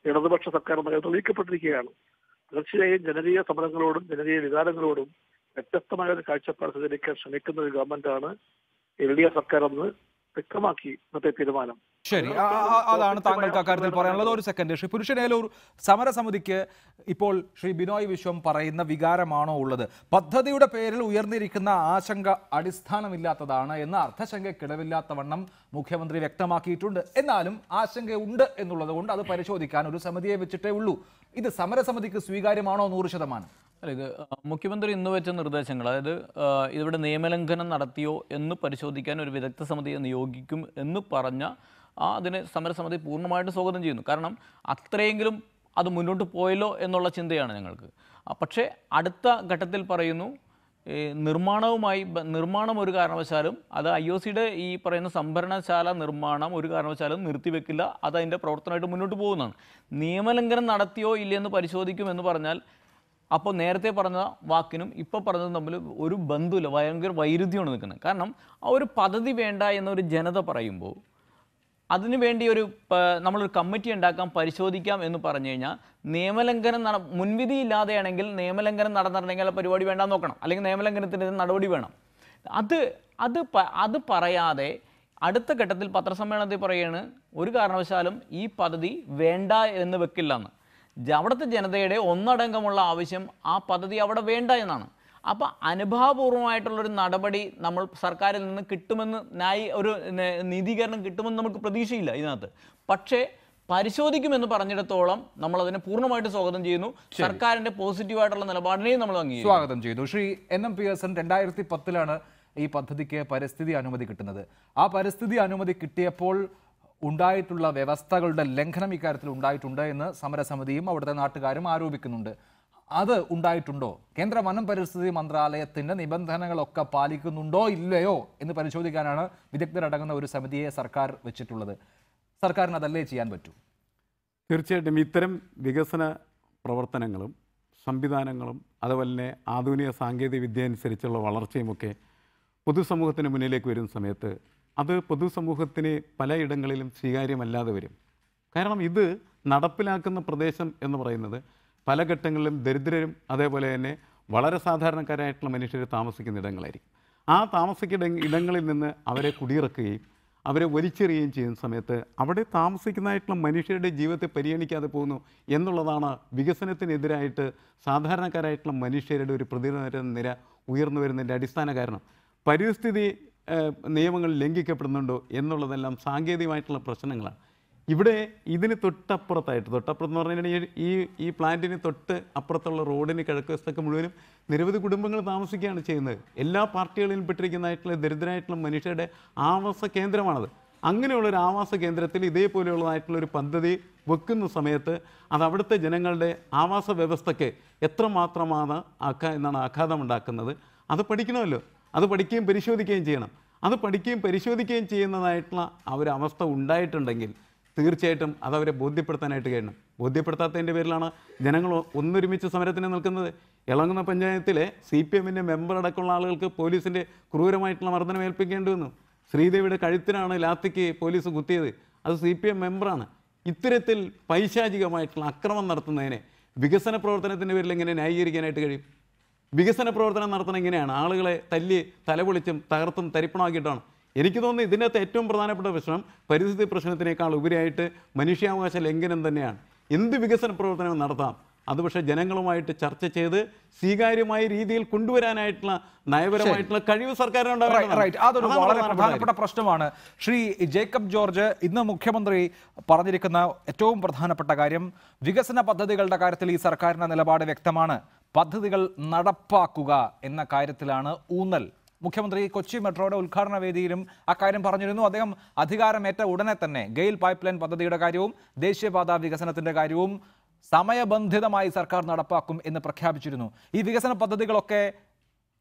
ഇടതുപക്ഷ സർക്കാർ തെളിയിക്കപ്പെട്ടിരിക്കുകയാണ്. തീർച്ചയായും ജനകീയ സമരങ്ങളോടും ജനകീയ വികാരങ്ങളോടും വ്യത്യസ്തമായ ഒരു കാഴ്ചപ്പാട് സ്വീകരിക്കാൻ ശ്രമിക്കുന്ന ഒരു ഗവൺമെന്റാണ് LDF സർക്കാർ എന്ന് വ്യക്തമാക്കി ഇന്നത്തെ തീരുമാനം. ശരി, അതാണ് താങ്കൾക്ക് അക്കാര്യത്തിൽ പറയാനുള്ളത്. ഒരു സെക്കൻഡ്. ശ്രീ പുരുഷനേലൂർ, സമരസമിതിക്ക് ഇപ്പോൾ ശ്രീ ബിനോയ് വിശ്വം പറയുന്ന വികാരമാണോ ഉള്ളത്? പദ്ധതിയുടെ പേരിൽ ഉയർന്നിരിക്കുന്ന ആശങ്ക അടിസ്ഥാനമില്ലാത്തതാണ് എന്ന് അർത്ഥശങ്കയ്ക്കിടവില്ലാത്തവണ്ണം മുഖ്യമന്ത്രി വ്യക്തമാക്കിയിട്ടുണ്ട്. എന്നാലും ആശങ്കയുണ്ട് എന്നുള്ളത് കൊണ്ട് അത് പരിശോധിക്കാൻ ഒരു സമിതിയെ വെച്ചിട്ടേ ഉള്ളൂ. ഇത് സമരസമിതിക്ക് സ്വീകാര്യമാണോ? 100%. അല്ല, ഇത് മുഖ്യമന്ത്രി ഇന്ന് വെച്ച നിർദ്ദേശങ്ങൾ, അതായത് ഇവിടെ നിയമലംഘനം നടത്തിയോ എന്ന് പരിശോധിക്കാൻ ഒരു വിദഗ്ധ സമിതിയെ നിയോഗിക്കും എന്ന് പറഞ്ഞ അതിനെ സമരസമിതി പൂർണ്ണമായിട്ടും സ്വാഗതം ചെയ്യുന്നു. കാരണം അത്രയെങ്കിലും അത് മുന്നോട്ട് പോയല്ലോ എന്നുള്ള ചിന്തയാണ് ഞങ്ങൾക്ക്. പക്ഷേ അടുത്ത ഘട്ടത്തിൽ പറയുന്നു നിർമ്മാണം ഒരു കാരണവശാലും, അത് IOCയുടെ ഈ പറയുന്ന സംഭരണശാല നിർമ്മാണം ഒരു കാരണവശാലും നിർത്തിവെക്കില്ല, അത് അതിൻ്റെ പ്രവർത്തനമായിട്ട് മുന്നോട്ട് പോകുന്നതാണ്. നിയമലംഘനം നടത്തിയോ ഇല്ലയെന്ന് പരിശോധിക്കുമെന്ന് പറഞ്ഞാൽ അപ്പോൾ നേരത്തെ പറഞ്ഞ വാക്കിനും ഇപ്പോൾ പറഞ്ഞതും തമ്മിൽ ഒരു ബന്ധമില്ല, ഭയങ്കര വൈരുദ്ധ്യമാണ് നിൽക്കുന്നത്. കാരണം ആ ഒരു പദ്ധതി വേണ്ട എന്നൊരു ജനത പറയുമ്പോൾ അതിനു വേണ്ടി നമ്മളൊരു കമ്മിറ്റി ഉണ്ടാക്കാം, പരിശോധിക്കാം എന്ന് പറഞ്ഞു കഴിഞ്ഞാൽ നിയമലംഘനം മുൻവിധി ഇല്ലാതെയാണെങ്കിൽ നിയമലംഘനം നടന്നിട്ടുണ്ടെങ്കിൽ പരിപാടി വേണ്ടാന്ന് നോക്കണം, അല്ലെങ്കിൽ നിയമലംഘനത്തിന് നടപടി വേണം. അത് പറയാതെ അടുത്ത ഘട്ടത്തിൽ പത്രസമ്മേളനത്തിൽ പറയുകയാണ് ഒരു കാരണവശാലും ഈ പദ്ധതി വേണ്ട എന്ന് വെക്കില്ല എന്ന്. അവിടുത്തെ ജനതയുടെ ഒന്നടങ്കമുള്ള ആവശ്യം ആ പദ്ധതി അവിടെ വേണ്ട എന്നാണ്. അപ്പോൾ അനുഭാവപൂർവമായിട്ടുള്ളൊരു നടപടി നമ്മൾ സർക്കാരിൽ നിന്ന് കിട്ടുമെന്ന് ഒരു നീതീകരണം കിട്ടുമെന്ന് നമുക്ക് പ്രതീക്ഷയില്ല ഇതിനകത്ത്. പക്ഷേ പരിശോധിക്കുമെന്ന് പറഞ്ഞിടത്തോളം നമ്മൾ അതിനെ പൂർണ്ണമായിട്ട് സ്വാഗതം ചെയ്യുന്നു. സർക്കാരിൻ്റെ പോസിറ്റീവായിട്ടുള്ള നിലപാടിനെയും നമ്മൾ സ്വാഗതം ചെയ്യുന്നു. ശ്രീ NM പിയേഴ്സൺ, 2010 ഈ പദ്ധതിക്ക് പരിസ്ഥിതി അനുമതി കിട്ടുന്നത്. ആ പരിസ്ഥിതി അനുമതി കിട്ടിയപ്പോൾ ഉണ്ടായിട്ടുള്ള വ്യവസ്ഥകളുടെ ലംഘനം ഇക്കാര്യത്തിൽ ഉണ്ടായിട്ടുണ്ട് എന്ന് സമരസമിതിയും അവിടുത്തെ നാട്ടുകാരും ആരോപിക്കുന്നുണ്ട്. അത് ഉണ്ടായിട്ടുണ്ടോ? കേന്ദ്ര വനം പരിസ്ഥിതി മന്ത്രാലയത്തിൻ്റെ നിബന്ധനകളൊക്കെ പാലിക്കുന്നുണ്ടോ ഇല്ലയോ എന്ന് പരിശോധിക്കാനാണ് വിദഗ്ധരടങ്ങുന്ന ഒരു സമിതിയെ സർക്കാർ വെച്ചിട്ടുള്ളത്. സർക്കാരിന് അതല്ലേ ചെയ്യാൻ പറ്റൂ? തീർച്ചയായിട്ടും ഇത്തരം വികസന പ്രവർത്തനങ്ങളും സംവിധാനങ്ങളും അതുപോലെ തന്നെ ആധുനിക സാങ്കേതിക വിദ്യ അനുസരിച്ചുള്ള വളർച്ചയുമൊക്കെ പൊതുസമൂഹത്തിന് മുന്നിലേക്ക് വരുന്ന സമയത്ത് അത് പൊതുസമൂഹത്തിന് പലയിടങ്ങളിലും സ്വീകാര്യമല്ലാതെ വരും. കാരണം ഇത് നടപ്പിലാക്കുന്ന പ്രദേശം എന്ന് പറയുന്നത് പല ഘട്ടങ്ങളിലും ദരിദ്രരും അതേപോലെ തന്നെ വളരെ സാധാരണക്കാരായിട്ടുള്ള മനുഷ്യർ താമസിക്കുന്ന ഇടങ്ങളായിരിക്കും. ആ താമസിക്കുന്ന ഇടങ്ങളിൽ നിന്ന് അവരെ കുടിയിറക്കുകയും അവരെ വലിച്ചെറിയുകയും ചെയ്യുന്ന സമയത്ത് അവിടെ താമസിക്കുന്നതായിട്ടുള്ള മനുഷ്യരുടെ ജീവിതത്തെ പരിഗണിക്കാതെ പോകുന്നു എന്നുള്ളതാണ് വികസനത്തിനെതിരായിട്ട് സാധാരണക്കാരായിട്ടുള്ള മനുഷ്യരുടെ ഒരു പ്രതിരോധ നിര ഉയർന്നു വരുന്നതിൻ്റെ അടിസ്ഥാന കാരണം. പരിസ്ഥിതി നിയമങ്ങൾ ലംഘിക്കപ്പെടുന്നുണ്ടോ എന്നുള്ളതെല്ലാം സാങ്കേതികമായിട്ടുള്ള പ്രശ്നങ്ങളാണ്. ഇവിടെ ഇതിന് തൊട്ടപ്പുറത്തെന്ന് പറഞ്ഞാൽ ഈ പ്ലാന്റിന് തൊട്ട് അപ്പുറത്തുള്ള റോഡിന് കിഴക്ക് വശത്തൊക്കെ മുഴുവനും നിരവധി കുടുംബങ്ങൾ താമസിക്കുകയാണ് ചെയ്യുന്നത്. എല്ലാ പാർട്ടികളിലും പെട്ടിരിക്കുന്നതായിട്ടുള്ള ദരിദ്രരായിട്ടുള്ള മനുഷ്യരുടെ ആവാസ കേന്ദ്രമാണത്. അങ്ങനെയുള്ളൊരു ആവാസ കേന്ദ്രത്തിൽ ഇതേപോലെയുള്ളതായിട്ടുള്ളൊരു പദ്ധതി വെക്കുന്ന സമയത്ത് അത് അവിടുത്തെ ജനങ്ങളുടെ ആവാസ വ്യവസ്ഥയ്ക്ക് എത്രമാത്രമാണ് ആഘാതമുണ്ടാക്കുന്നത് അത് പഠിക്കണമല്ലോ. അത് പഠിക്കുകയും പരിശോധിക്കുകയും ചെയ്യണം. അത് പഠിക്കുകയും പരിശോധിക്കുകയും ചെയ്യുന്നതായിട്ടുള്ള ആ ഒരു അവസ്ഥ ഉണ്ടായിട്ടുണ്ടെങ്കിൽ തീർച്ചയായിട്ടും അതവരെ ബോധ്യപ്പെടുത്താനായിട്ട് കഴിയണം. ബോധ്യപ്പെടുത്താത്തതിൻ്റെ പേരിലാണ് ജനങ്ങൾ ഒന്നൊരുമിച്ച് സമരത്തിന് നിൽക്കുന്നത്. ഇളങ്ങുന്ന പഞ്ചായത്തിലെ CPM-ൻ്റെ മെമ്പർ അടക്കമുള്ള ആളുകൾക്ക് പോലീസിൻ്റെ ക്രൂരമായിട്ടുള്ള മർദ്ദനം ഏൽപ്പിക്കേണ്ടി വന്നു. ശ്രീദേവിയുടെ കഴുത്തിനാണ് ലാത്തിക്ക് പോലീസ് കുത്തിയത്. അത് CPM മെമ്പറാണ്. ഇത്തരത്തിൽ പൈശാചികമായിട്ടുള്ള അക്രമം നടത്തുന്നതിനെ വികസന പ്രവർത്തനത്തിൻ്റെ പേരിൽ എങ്ങനെ ന്യായീകരിക്കാനായിട്ട് കഴിയും? വികസന പ്രവർത്തനം നടത്തണം ഇങ്ങനെയാണ്, ആളുകളെ തല്ലി തലപൊളിച്ചും തകർത്തും തരിപ്പണമാക്കിയിട്ടാണ്. എനിക്ക് തോന്നുന്നു ഇതിനകത്ത് ഏറ്റവും പ്രധാനപ്പെട്ട പ്രശ്നം പരിസ്ഥിതി പ്രശ്നത്തിനേക്കാൾ ഉപരിയായിട്ട് മനുഷ്യാവകാശ ലംഘനം തന്നെയാണ്. എന്ത് വികസന പ്രവർത്തനവും നടത്താം, അത് പക്ഷേ ജനങ്ങളുമായിട്ട് ചർച്ച ചെയ്ത് സ്വീകാര്യമായ രീതിയിൽ കൊണ്ടുവരാനായിട്ടുള്ള നയപരമായിട്ടുള്ള കഴിവ് സർക്കാരിനുണ്ടാവും. അതൊരു വളരെ പ്രധാനപ്പെട്ട പ്രശ്നമാണ്. ശ്രീ ജേക്കബ് ജോർജ്, ഇന്ന് മുഖ്യമന്ത്രി പറഞ്ഞിരിക്കുന്ന ഏറ്റവും പ്രധാനപ്പെട്ട കാര്യം വികസന പദ്ധതികളുടെ കാര്യത്തിൽ ഈ സർക്കാരിന്റെ നിലപാട് വ്യക്തമാണ്. പദ്ധതികൾ നടപ്പാക്കുക എന്ന കാര്യത്തിലാണ് ഊന്നൽ. മുഖ്യമന്ത്രി കൊച്ചി മെട്രോയുടെ ഉദ്ഘാടന വേദിയിലും അക്കാര്യം പറഞ്ഞിരുന്നു. അദ്ദേഹം അധികാരമേറ്റ ഉടനെ തന്നെ ഗെയിൽ പൈപ്പ് ലൈൻ പദ്ധതിയുടെ കാര്യവും ദേശീയപാത വികസനത്തിന്റെ കാര്യവും സമയബന്ധിതമായി സർക്കാർ നടപ്പാക്കും എന്ന് പ്രഖ്യാപിച്ചിരുന്നു. ഈ വികസന പദ്ധതികളൊക്കെ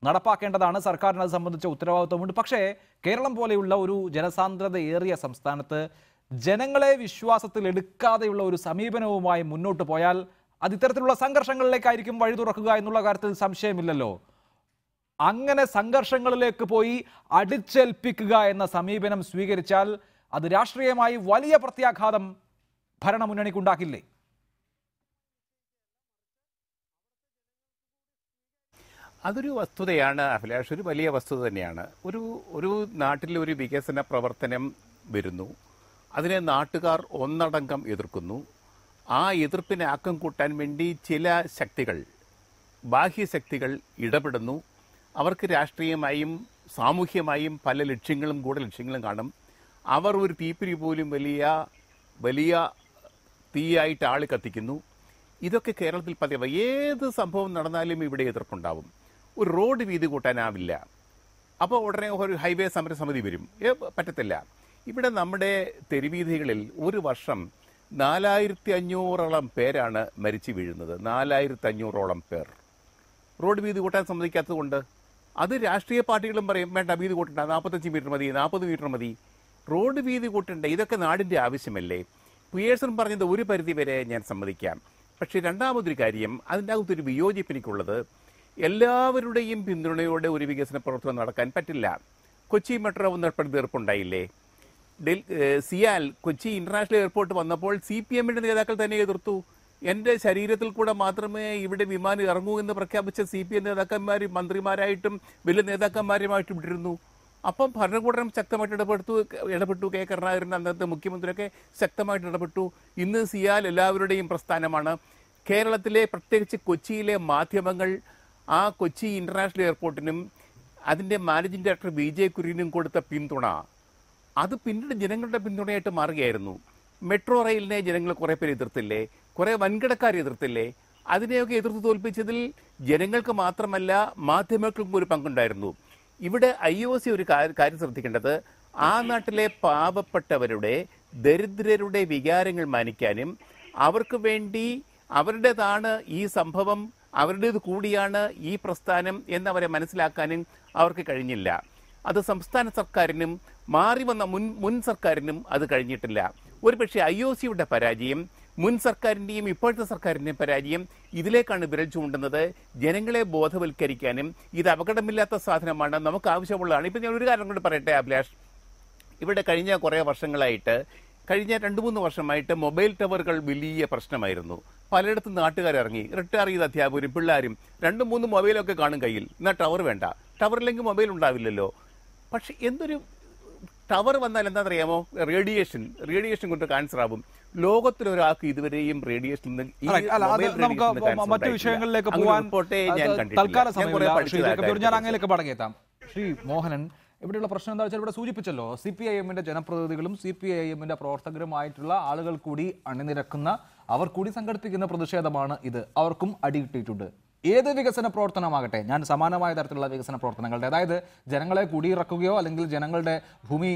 നടപ്പാക്കേണ്ടതാണ്, സർക്കാരിന് അത് സംബന്ധിച്ച ഉത്തരവാദിത്വമുണ്ട്. പക്ഷേ കേരളം പോലെയുള്ള ഒരു ജനസാന്ദ്രതയേറിയ സംസ്ഥാനത്ത് ജനങ്ങളെ വിശ്വാസത്തിൽ എടുക്കാതെയുള്ള ഒരു സമീപനവുമായി മുന്നോട്ട് പോയാൽ അത് ഇത്തരത്തിലുള്ള സംഘർഷങ്ങളിലേക്കായിരിക്കും വഴി തുറക്കുക എന്നുള്ള കാര്യത്തിൽ സംശയമില്ലല്ലോ. അങ്ങനെ സംഘർഷങ്ങളിലേക്ക് പോയി അടിച്ചേൽപ്പിക്കുക എന്ന സമീപനം സ്വീകരിച്ചാൽ അത് രാഷ്ട്രീയമായി വലിയ പ്രത്യാഘാതം ഭരണമുന്നണിക്കുണ്ടാക്കില്ലേ? അതൊരു വസ്തുതയാണ് അഭിലാഷ്, ഒരു വലിയ വസ്തുത തന്നെയാണ്. ഒരു നാട്ടിൽ ഒരു വികസന പ്രവർത്തനം വരുന്നു, അതിനെ നാട്ടുകാർ ഒന്നടങ്കം എതിർക്കുന്നു. ആ എതിർപ്പിനെ ആക്കം കൂട്ടാൻ വേണ്ടി ചില ശക്തികൾ, ബാഹ്യശക്തികൾ ഇടപെടുന്നു. അവർക്ക് രാഷ്ട്രീയമായും സാമൂഹ്യമായും പല ലക്ഷ്യങ്ങളും കാണും. അവർ ഒരു തീപ്പിരി പോലും വലിയ തീയായിട്ട് ആൾ കത്തിക്കുന്നു. ഇതൊക്കെ കേരളത്തിൽ പതിവ്. ഏത് സംഭവം നടന്നാലും ഇവിടെ എതിർപ്പുണ്ടാവും. ഒരു റോഡ് വീതി കൂട്ടാനാവില്ല, അപ്പോൾ ഉടനെ ഒരു ഹൈവേ സമരസമിതി വരും. പറ്റത്തില്ല. ഇവിടെ നമ്മുടെ തെരുവീഥികളിൽ ഒരു വർഷം 4500ഓളം പേരാണ് മരിച്ചു വീഴുന്നത്. 4500ഓളം പേർ റോഡ് വീതി കൂട്ടാൻ സമ്മതിക്കാത്തത് കൊണ്ട്. അത് രാഷ്ട്രീയ പാർട്ടികളും പറയും വേണ്ട, വീതി കൂട്ടണ്ട, 45 മീറ്റർ മതി, 40 മീറ്റർ മതി. റോഡ് വീതി കൂട്ടണ്ട, ഇതൊക്കെ നാടിൻ്റെ ആവശ്യമല്ലേ? പിയേഴ്സൺ പറഞ്ഞത് ഒരു പരിധി വരെ ഞാൻ സമ്മതിക്കാം. പക്ഷേ രണ്ടാമതൊരു കാര്യം, അതിൻ്റെ അകത്തൊരു വിയോജിപ്പ് എനിക്കുള്ളത്, എല്ലാവരുടെയും പിന്തുണയോടെ ഒരു വികസന പ്രവർത്തനം നടക്കാൻ പറ്റില്ല. കൊച്ചി മെട്രോ വന്നപ്പോൾ തീർപ്പുണ്ടായില്ലേ? സിയാൽ കൊച്ചി ഇന്റർനാഷണൽ എയർപോർട്ട് വന്നപ്പോൾ CPM-ന്റെ നേതാക്കൾ തന്നെ എതിർത്തു. എൻ്റെ ശരീരത്തിൽ കൂടെ മാത്രമേ ഇവിടെ വിമാനം ഇറങ്ങൂ എന്ന് പ്രഖ്യാപിച്ച CPM നേതാക്കന്മാർ മന്ത്രിമാരായിട്ടും വലിയ നേതാക്കന്മാരുമായിട്ടും ഇട്ടിരുന്നു. അപ്പം ഭരണകൂടം ശക്തമായിട്ട് ഇടപെട്ടു. കെ കരുണാകരൻ അന്നത്തെ മുഖ്യമന്ത്രിയൊക്കെ ശക്തമായിട്ട് ഇടപെട്ടു. ഇന്ന് സിയാൽ എല്ലാവരുടെയും പ്രസ്ഥാനമാണ്. കേരളത്തിലെ പ്രത്യേകിച്ച് കൊച്ചിയിലെ മാധ്യമങ്ങൾ ആ കൊച്ചി ഇന്റർനാഷണൽ എയർപോർട്ടിനും അതിൻ്റെ മാനേജിംഗ് ഡയറക്ടർ VJ കുര്യനും കൊടുത്ത പിന്തുണ അത് പിന്നീട് ജനങ്ങളുടെ പിന്തുണയായിട്ട് മാറുകയായിരുന്നു. മെട്രോ റെയിലിനെ ജനങ്ങൾ കുറേ പേര് എതിർത്തില്ലേ? കുറേ വൻകിടക്കാർ എതിർത്തില്ലേ? അതിനെയൊക്കെ എതിർത്ത് തോൽപ്പിച്ചതിൽ ജനങ്ങൾക്ക് മാത്രമല്ല മാധ്യമങ്ങൾക്കും ഒരു പങ്കുണ്ടായിരുന്നു. ഇവിടെ IOC ഒരു കാര്യം ശ്രദ്ധിക്കേണ്ടത്, ആ നാട്ടിലെ പാവപ്പെട്ടവരുടെ ദരിദ്രരുടെ വികാരങ്ങൾ മാനിക്കാനും അവർക്ക് വേണ്ടി അവരുടേതാണ് ഈ സംഭവം, അവരുടേത് കൂടിയാണ് ഈ പ്രസ്ഥാനം എന്നവരെ മനസ്സിലാക്കാനും അവർക്ക് കഴിഞ്ഞില്ല. അത് സംസ്ഥാന സർക്കാരിനും മാറി വന്ന മുൻ സർക്കാരിനും അത് കഴിഞ്ഞിട്ടില്ല. ഒരുപക്ഷെ IOC-യുടെ പരാജയം, മുൻ സർക്കാരിൻ്റെയും ഇപ്പോഴത്തെ സർക്കാരിൻ്റെയും പരാജയം ഇതിലേക്കാണ് വിരൽ ചൂണ്ടുന്നത്. ജനങ്ങളെ ബോധവൽക്കരിക്കാനും ഇത് അപകടമില്ലാത്ത സാധനമാണ്, നമുക്ക് ആവശ്യമുള്ളതാണ്. ഇപ്പം ഞാൻ ഒരു കാര്യം കൂടി പറയട്ടെ അഭിലാഷ്, ഇവിടെ കഴിഞ്ഞ കുറേ വർഷങ്ങളായിട്ട്, കഴിഞ്ഞ 2-3 വർഷമായിട്ട് മൊബൈൽ ടവറുകൾ വലിയ പ്രശ്നമായിരുന്നു. പലയിടത്തും നാട്ടുകാരിറങ്ങി, റിട്ടയർ ചെയ്ത അധ്യാപകരും പിള്ളേരും 2-3 മൊബൈലൊക്കെ കാണും കയ്യിൽ. എന്നാൽ ടവർ വേണ്ട, ടവറില്ലെങ്കിൽ മൊബൈൽ ഉണ്ടാവില്ലല്ലോ. പക്ഷെ എന്തൊരു ടവർ വന്നാൽ എന്താണെന്നറിയാമോ? റേഡിയേഷൻ കൊണ്ട് ക്യാൻസർ ആവും. ലോകത്തിലൊരാൾക്ക് ഇതുവരെയും റേഡിയേഷൻ മറ്റു വിഷയങ്ങളിലേക്ക് പോകാൻ തൽക്കാല സമയമില്ല. ഞാൻ അങ്ങനെയൊക്കെ മടങ്ങിയെത്താം. ശ്രീ മോഹനൻ, ഇവിടെയുള്ള പ്രശ്നം എന്താ വെച്ചാൽ ഇവിടെ സൂചിപ്പിച്ചല്ലോ, CPIM-ന്റെ ജനപ്രതിനിധികളും CPIM-ന്റെ പ്രവർത്തകരുമായിട്ടുള്ള ആളുകൾ കൂടി അണിനിരക്കുന്ന, അവർ കൂടി സംഘടിപ്പിക്കുന്ന പ്രതിഷേധമാണ് ഇത്. അവർക്കും അടി കിട്ടിയിട്ടുണ്ട്. ഏത് വികസന പ്രവർത്തനമാകട്ടെ, ഞാൻ സമാനമായ തരത്തിലുള്ള വികസന പ്രവർത്തനങ്ങളുടെ, അതായത് ജനങ്ങളെ കുടിയിറക്കുകയോ അല്ലെങ്കിൽ ജനങ്ങളുടെ ഭൂമി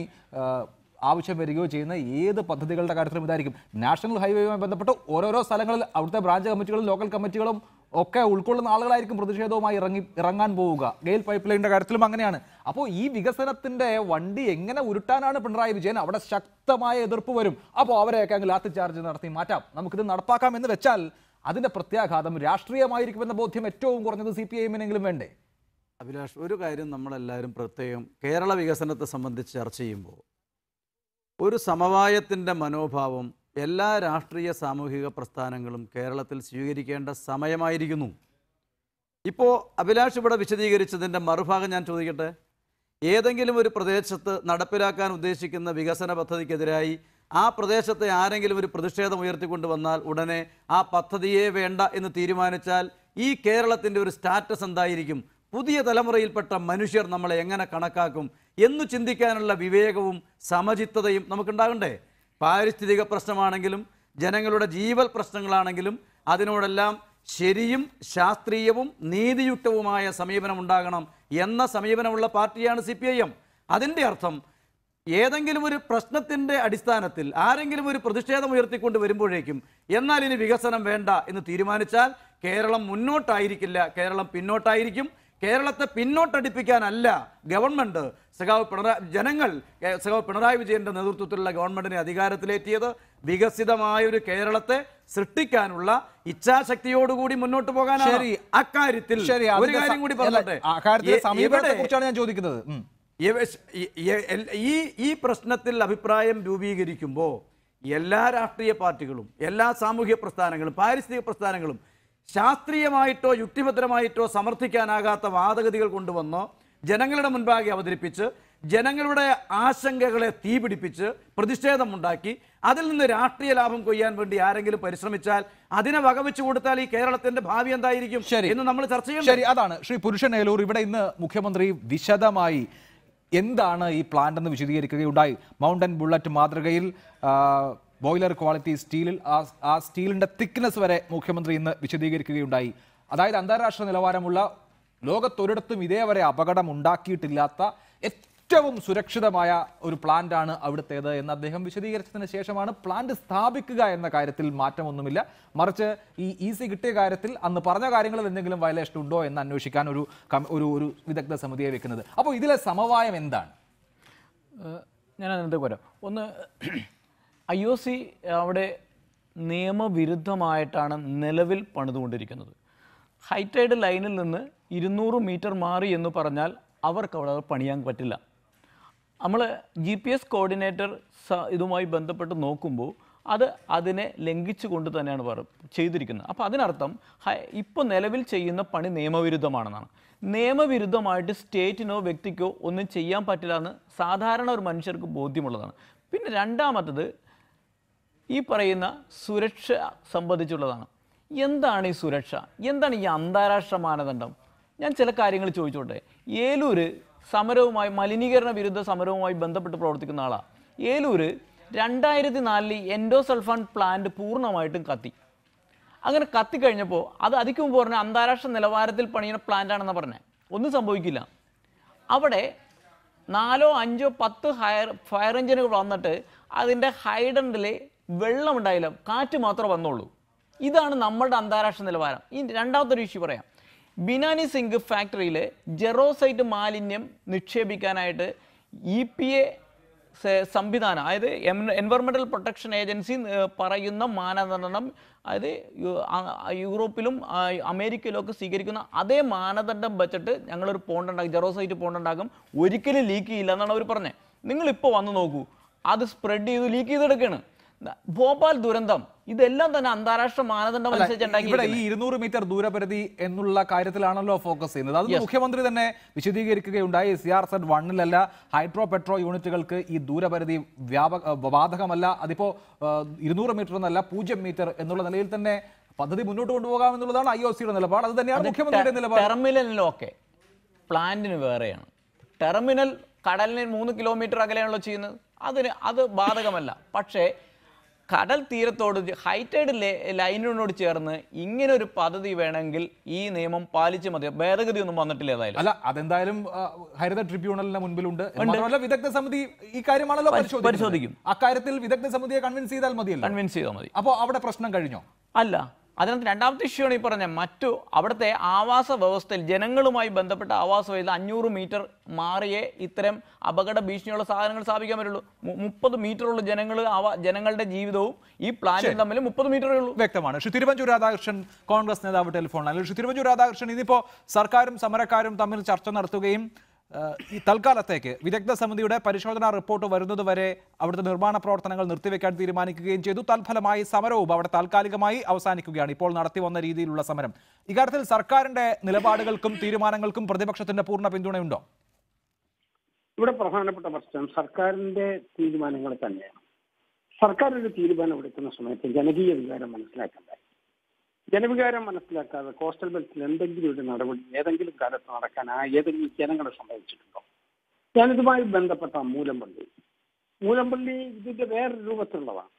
ആവശ്യം വരികയോ ചെയ്യുന്ന ഏത് പദ്ധതികളുടെ കാര്യത്തിലും ഇതായിരിക്കും. നാഷണൽ ഹൈവേയുമായി ബന്ധപ്പെട്ട് ഓരോരോ സ്ഥലങ്ങളിൽ അവിടുത്തെ ബ്രാഞ്ച് കമ്മിറ്റികളും ലോക്കൽ കമ്മിറ്റികളും ഒക്കെ ഉൾക്കൊള്ളുന്ന ആളുകളായിരിക്കും പ്രതിഷേധവുമായി ഇറങ്ങാൻ പോവുക. ഗെയിൽ പൈപ്പ് ലൈനിന്റെ കാര്യത്തിലും അങ്ങനെയാണ്. അപ്പോൾ ഈ വികസനത്തിന്റെ വണ്ടി എങ്ങനെ ഉരുട്ടാനാണ് പിണറായി വിജയൻ? അവിടെ ശക്തമായ എതിർപ്പ് വരും. അപ്പോൾ അവരെയൊക്കെ അങ്ങ് ലാത്തി ചാർജ് നടത്തി മാറ്റാം, നമുക്കിത് നടപ്പാക്കാം എന്ന് വെച്ചാൽ അതിന്റെ പ്രത്യാഘാതം രാഷ്ട്രീയമായിരിക്കുമെന്ന ബോധ്യം ഏറ്റവും കുറഞ്ഞത് CPIM-നെങ്കിലും വേണ്ടേ? അഭിലാഷ്, ഒരു കാര്യം നമ്മളെല്ലാവരും പ്രത്യേകം കേരള വികസനത്തെ സംബന്ധിച്ച് ചർച്ച ചെയ്യുമ്പോൾ ഒരു സമവായത്തിൻ്റെ മനോഭാവം എല്ലാ രാഷ്ട്രീയ സാമൂഹിക പ്രസ്ഥാനങ്ങളും കേരളത്തിൽ സ്വീകരിക്കേണ്ട സമയമായിരിക്കുന്നു. ഇപ്പോൾ അഭിലാഷ് ഇവിടെ വിശദീകരിച്ചതിൻ്റെ മറുഭാഗം ഞാൻ ചോദിക്കട്ടെ. ഏതെങ്കിലും ഒരു പ്രദേശത്ത് നടപ്പിലാക്കാൻ ഉദ്ദേശിക്കുന്ന വികസന പദ്ധതിക്കെതിരായി ആ പ്രദേശത്തെ ആരെങ്കിലും ഒരു പ്രതിഷേധം ഉയർത്തിക്കൊണ്ട് വന്നാൽ ഉടനെ ആ പദ്ധതിയെ വേണ്ട എന്ന് തീരുമാനിച്ചാൽ ഈ കേരളത്തിൻ്റെ ഒരു സ്റ്റാറ്റസ് എന്തായിരിക്കും? പുതിയ തലമുറയിൽപ്പെട്ട മനുഷ്യർ നമ്മളെ എങ്ങനെ കണക്കാക്കും എന്നു ചിന്തിക്കാനുള്ള വിവേകവും സമചിത്തതയും നമുക്കുണ്ടാകണ്ടേ? പാരിസ്ഥിതിക പ്രശ്നമാണെങ്കിലും ജനങ്ങളുടെ ജീവൽ പ്രശ്നങ്ങളാണെങ്കിലും അതിനോടെല്ലാം ശരിയും ശാസ്ത്രീയവും നീതിയുക്തവുമായ സമീപനം ഉണ്ടാകണം എന്ന സമീപനമുള്ള പാർട്ടിയാണ് CPIM. അതിൻ്റെ അർത്ഥം ഏതെങ്കിലും ഒരു പ്രശ്നത്തിൻ്റെ അടിസ്ഥാനത്തിൽ ആരെങ്കിലും ഒരു പ്രതിഷേധം ഉയർത്തിക്കൊണ്ട് വരുമ്പോഴേക്കും എന്നാൽ ഇനി വികസനം വേണ്ട എന്ന് തീരുമാനിച്ചാൽ കേരളം മുന്നോട്ടായിരിക്കില്ല, കേരളം പിന്നോട്ടായിരിക്കും. കേരളത്തെ പിന്നോട്ടടിപ്പിക്കാനല്ല ഗവൺമെൻറ് ജനങ്ങൾ സഖാവ് പിണറായി വിജയൻ്റെ നേതൃത്വത്തിലുള്ള ഗവൺമെൻറ്റിനെ അധികാരത്തിലേറ്റിയത് വികസിതമായൊരു കേരളത്തെ സൃഷ്ടിക്കാനുള്ള ഇച്ഛാശക്തിയോടുകൂടി മുന്നോട്ട് പോകാനാണ്. അക്കാര്യത്തിൽ ഒരു കാര്യം കൂടി പറഞ്ഞോട്ടെ, ഞാൻ ചോദിക്കുന്നത് ഈ പ്രശ്നത്തിൽ അഭിപ്രായം രൂപീകരിക്കുമ്പോൾ എല്ലാ രാഷ്ട്രീയ പാർട്ടികളും എല്ലാ സാമൂഹ്യ പ്രസ്ഥാനങ്ങളും പാരിസ്ഥിതിക പ്രസ്ഥാനങ്ങളും ശാസ്ത്രീയമായിട്ടോ യുക്തിഭദ്രമായിട്ടോ സമർത്ഥിക്കാനാകാത്ത വാദഗതികൾ കൊണ്ടുവന്നോ ജനങ്ങളുടെ മുൻപാകെ അവതരിപ്പിച്ച് ജനങ്ങളുടെ ആശങ്കകളെ തീപിടിപ്പിച്ച് പ്രതിഷേധമുണ്ടാക്കി അതിൽ നിന്ന് രാഷ്ട്രീയ ലാഭം കൊയ്യാൻ വേണ്ടി ആരെങ്കിലും പരിശ്രമിച്ചാൽ അതിനെ വകവെച്ചു കൊടുത്താൽ ഈ കേരളത്തിന്റെ ഭാവി എന്തായിരിക്കും എന്ന് നമ്മൾ ചർച്ച ചെയ്യും. ശരി, അതാണ് ശ്രീ പുരുഷൻ ഏലൂർ. ഇവിടെ ഇന്ന് മുഖ്യമന്ത്രി വിശദമായി എന്താണ് ഈ പ്ലാന്റ് എന്ന് വിശദീകരിക്കുകയുണ്ടായി. മൗണ്ടൻ ബുള്ളറ്റ് മാതൃകയിൽ ബോയിലർ ക്വാളിറ്റി സ്റ്റീലിൽ ആ സ്റ്റീലിൻ്റെ തിക്നെസ് വരെ മുഖ്യമന്ത്രി ഇന്ന് വിശദീകരിക്കുകയുണ്ടായി. അതായത് അന്താരാഷ്ട്ര നിലവാരമുള്ള ലോകത്തൊരിടത്തും ഇതേവരെ അപകടം ഉണ്ടാക്കിയിട്ടില്ലാത്ത ഏറ്റവും സുരക്ഷിതമായ ഒരു പ്ലാന്റാണ് അവിടുത്തേത് എന്ന് അദ്ദേഹം വിശദീകരിച്ചതിന് ശേഷമാണ് പ്ലാന്റ് സ്ഥാപിക്കുക എന്ന കാര്യത്തിൽ മാറ്റമൊന്നുമില്ല. മറിച്ച് ഈ EC കിട്ടിയ കാര്യത്തിൽ അന്ന് പറഞ്ഞ കാര്യങ്ങളിൽ എന്തെങ്കിലും വയലേഷൻ ഉണ്ടോ എന്ന് അന്വേഷിക്കാൻ ഒരു വിദഗ്ധ സമിതിയെ വെക്കുന്നത്. അപ്പോൾ ഇതിലെ സമവായം എന്താണ്? ഞാൻ അതിനകത്ത് വരാം. ഒന്ന്, IOC അവിടെ നിയമവിരുദ്ധമായിട്ടാണ് നിലവിൽ പണിതുകൊണ്ടിരിക്കുന്നത്. ഹൈറ്റൈഡ് ലൈനിൽ നിന്ന് 200 മീറ്റർ മാറി എന്ന് പറഞ്ഞാൽ അവർക്ക് അവിടെ പണിയാൻ പറ്റില്ല. നമ്മൾ GPS കോർഡിനേറ്റർ ഇതുമായി ബന്ധപ്പെട്ട് നോക്കുമ്പോൾ അതിനെ ലംഘിച്ചുകൊണ്ട് തന്നെയാണ് ചെയ്തിരിക്കുന്നത്. അപ്പോൾ അതിനർത്ഥം ഇപ്പോൾ നിലവിൽ ചെയ്യുന്ന പണി നിയമവിരുദ്ധമാണെന്നാണ്. നിയമവിരുദ്ധമായിട്ട് സ്റ്റേറ്റിനോ വ്യക്തിക്കോ ഒന്നും ചെയ്യാൻ പറ്റില്ല എന്ന് സാധാരണ ഒരു മനുഷ്യർക്ക് ബോധ്യമുള്ളതാണ്. പിന്നെ രണ്ടാമത്തത് ഈ പറയുന്ന സുരക്ഷ സംബന്ധിച്ചുള്ളതാണ്. എന്താണ് ഈ സുരക്ഷ? എന്താണ് ഈ അന്താരാഷ്ട്ര മാനദണ്ഡം? ഞാൻ ചില കാര്യങ്ങൾ ചോദിച്ചോട്ടെ. ഏലൂർ സമരവുമായി, മലിനീകരണ വിരുദ്ധ സമരവുമായി ബന്ധപ്പെട്ട് പ്രവർത്തിക്കുന്ന ആളാണ്. ഏലൂർ 2004 എൻഡോസൾഫാൻ പ്ലാന്റ് പൂർണ്ണമായിട്ടും കത്തി. അങ്ങനെ കത്തിക്കഴിഞ്ഞപ്പോൾ അത് അതിക്ക് മുമ്പ് പറഞ്ഞാൽ അന്താരാഷ്ട്ര നിലവാരത്തിൽ പണിയുന്ന പ്ലാന്റാണെന്ന് പറഞ്ഞത്. ഒന്നും സംഭവിക്കില്ല. അവിടെ 4, 5, 10 ഫയർ എഞ്ചിനുകൾ വന്നിട്ട് അതിൻ്റെ ഹൈഡൻറ്റിൽ വെള്ളമുണ്ടായില്ല, കാറ്റ് മാത്രമേ വന്നുള്ളൂ. ഇതാണ് നമ്മളുടെ അന്താരാഷ്ട്ര നിലവാരം. ഈ രണ്ടാമത്തൊരു ഇഷ്യൂ പറയാം. ബിനാനി സിങ്ക് ഫാക്ടറിയിൽ ജെറോസൈറ്റ് മാലിന്യം നിക്ഷേപിക്കാനായിട്ട് EPA സംവിധാനം, അതായത് എൻവയറമെൻ്റൽ പ്രൊട്ടക്ഷൻ ഏജൻസി പറയുന്ന മാനദണ്ഡം, അതായത് യൂറോപ്പിലും അമേരിക്കയിലും ഒക്കെ സ്വീകരിക്കുന്ന അതേ മാനദണ്ഡം വെച്ചിട്ട് ഞങ്ങളൊരു പോണ്ടുണ്ടാക്കും, ജെറോസൈറ്റ് പോണ്ടുണ്ടാക്കും, ഒരിക്കലും ലീക്ക് ചെയ്യില്ല എന്നാണ് അവർ പറഞ്ഞത്. നിങ്ങളിപ്പോൾ വന്ന് നോക്കൂ, അത് സ്പ്രെഡ് ചെയ്ത് ലീക്ക് ചെയ്തെടുക്കുകയാണ്. ഭോപ്പാൽ ദുരന്തം ഇതെല്ലാം തന്നെ അന്താരാഷ്ട്ര മാനദണ്ഡം അനുസരിച്ച് ഇവിടെ ഈ 200 മീറ്റർ ദൂരപരിധി എന്നുള്ള കാര്യത്തിലാണല്ലോ ഫോക്കസ് ചെയ്യുന്നത്. അത് മുഖ്യമന്ത്രി തന്നെ വിശദീകരിക്കുകയുണ്ടായി. CRZ-1 ഹൈഡ്രോ പെട്രോ യൂണിറ്റുകൾക്ക് ഈ ദൂരപരിധി ബാധകമല്ല. അതിപ്പോ 200 മീറ്റർ എന്നല്ല 0 മീറ്റർ എന്നുള്ള നിലയിൽ തന്നെ പദ്ധതി മുന്നോട്ട് കൊണ്ടുപോകാം എന്നുള്ളതാണ് IOCയുടെ നിലപാട്. അത് തന്നെയാണ് മുഖ്യമന്ത്രിയുടെ നിലപാട്. ടെർമിനലിലൊക്കെ പ്ലാന്റിന് വേറെയാണ്. ടെർമിനൽ കടലിന് 3 കിലോമീറ്റർ അകലെയാണല്ലോ ചെയ്യുന്നത്. അത് ബാധകമല്ല. പക്ഷേ കടൽ തീരത്തോട് ഹൈറ്റൈഡ് ലൈനിനോട് ചേർന്ന് ഇങ്ങനെ ഒരു പദ്ധതി വേണമെങ്കിൽ ഈ നിയമം പാലിച്ച് മതി. ഭേദഗതി ഒന്നും വന്നിട്ടില്ല. ഏതായാലും അല്ല, അതെന്തായാലും ഹരിത ട്രിബ്യൂണലിന് മുൻപിലുണ്ട്. വിദഗ്ധ സമിതി ഈ കാര്യമാണല്ലോ പരിശോധിക്കും. അക്കാര്യത്തിൽ വിദഗ്ധ സമിതിയെ കൺവിൻസ് ചെയ്താൽ മതിയല്ലോ. കൺവിൻസ് ചെയ്താൽ മതി. അപ്പോൾ അവിടെ പ്രശ്നം കഴിഞ്ഞോ? അല്ല, അതിനകത്ത് രണ്ടാമത്തെ ഇഷ്യൂ ആണ് ഈ പറഞ്ഞ അവിടുത്തെ ആവാസ വ്യവസ്ഥയിൽ ജനങ്ങളുമായി ബന്ധപ്പെട്ട ആവാസ വ്യവസ്ഥയിൽ 500 മീറ്റർ മാറിയേ ഇത്തരം അപകട ഭീഷണിയുള്ള സാധനങ്ങൾ സ്ഥാപിക്കാൻ പറ്റുള്ളൂ. 30 മീറ്ററുള്ള ജനങ്ങളുടെ ജീവിതവും ഈ പ്ലാനും തമ്മിൽ 30 മീറ്ററേ ഉള്ളൂ. വ്യക്തമാണ്. ശ്രീ തിരുവഞ്ചൂർ രാധാകൃഷ്ണൻ, കോൺഗ്രസ് നേതാവ്, ടെലിഫോണിൽ. ശ്രീ തിരുവഞ്ചൂർ രാധാകൃഷ്ണൻ, ഇതിപ്പോ സർക്കാരും സമരക്കാരും തമ്മിൽ ചർച്ച നടത്തുകയും ഈ തൽക്കാലത്തേക്ക് വിദഗ്ധ സമിതിയുടെ പരിശോധനാ റിപ്പോർട്ട് വരുന്നതുവരെ അവിടുത്തെ നിർമ്മാണ പ്രവർത്തനങ്ങൾ നിർത്തിവെക്കാൻ തീരുമാനിക്കുകയും ചെയ്തു. തൽഫലമായി സമരവും അവിടെ താൽക്കാലികമായി അവസാനിക്കുകയാണ്. ഇപ്പോൾ നടത്തി വന്ന രീതിയിലുള്ള സമരം. ഇക്കാര്യത്തിൽ സർക്കാരിന്റെ നിലപാടുകൾക്കും തീരുമാനങ്ങൾക്കും പ്രതിപക്ഷത്തിന്റെ പൂർണ്ണ പിന്തുണയുണ്ടോ? ഇവിടെ പ്രധാനപ്പെട്ട പ്രശ്നം സർക്കാരിന്റെ തീരുമാനങ്ങൾ തന്നെയാണ്. സർക്കാർ ഒരു തീരുമാനം എടുക്കുന്ന സമയത്ത് ജനകീയ വികാരം മനസ്സിലാക്കണ്ടേ? ജനവികാരം മനസ്സിലാക്കാതെ കോസ്റ്റൽ ബെൽറ്റിൽ എന്തെങ്കിലും ഒരു നടപടി ഏതെങ്കിലും കാലത്ത് നടക്കാൻ ഏതെങ്കിലും ജനങ്ങളെ സംഭവിച്ചിട്ടുണ്ടോ? ഞാനിതുമായി ബന്ധപ്പെട്ട മൂലംപള്ളി ഇതിന്റെ വേറൊരു രൂപത്തിലുള്ളതാണ്.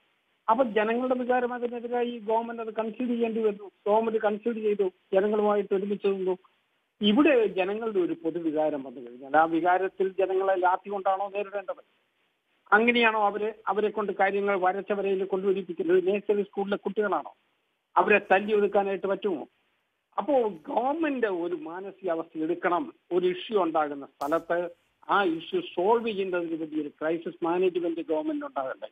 അപ്പൊ ജനങ്ങളുടെ വികാരം അതിനെതിരായി ഗവൺമെന്റ് അത് കൺസിഡർ ചെയ്യേണ്ടി വരുന്നു. ഗവൺമെന്റ് കൺസിഡർ ചെയ്തു, ജനങ്ങളുമായിട്ട് ഒരുമിച്ച് നിന്നു. ഇവിടെ ജനങ്ങളുടെ ഒരു പൊതുവികാരം വന്നു കഴിഞ്ഞാൽ ആ വികാരത്തിൽ ജനങ്ങളെ ലാത്തി കൊണ്ടാണോ നേരിടേണ്ടത്? അങ്ങനെയാണോ അവരെ കൊണ്ട് കാര്യങ്ങൾ വരച്ച വരയിൽ കൊണ്ടുവരിപ്പിക്കുന്നത്? നേഴ്സറി സ്കൂളിലെ കുട്ടികളാണോ? അവരെ തല്ലി ഒതുക്കാനായിട്ട് പറ്റുമോ? അപ്പോൾ ഗവൺമെന്റ് ഒരു മാനസികാവസ്ഥ എടുക്കണം. ഒരു ഇഷ്യൂ ഉണ്ടാകുന്ന സ്ഥലത്ത് ആ ഇഷ്യൂ സോൾവ് ചെയ്യുന്നതിന് വലിയൊരു ക്രൈസിസ് മാനേജ്മെന്റ് ഗവൺമെന്റ് ഉണ്ടാകണ്ടേ?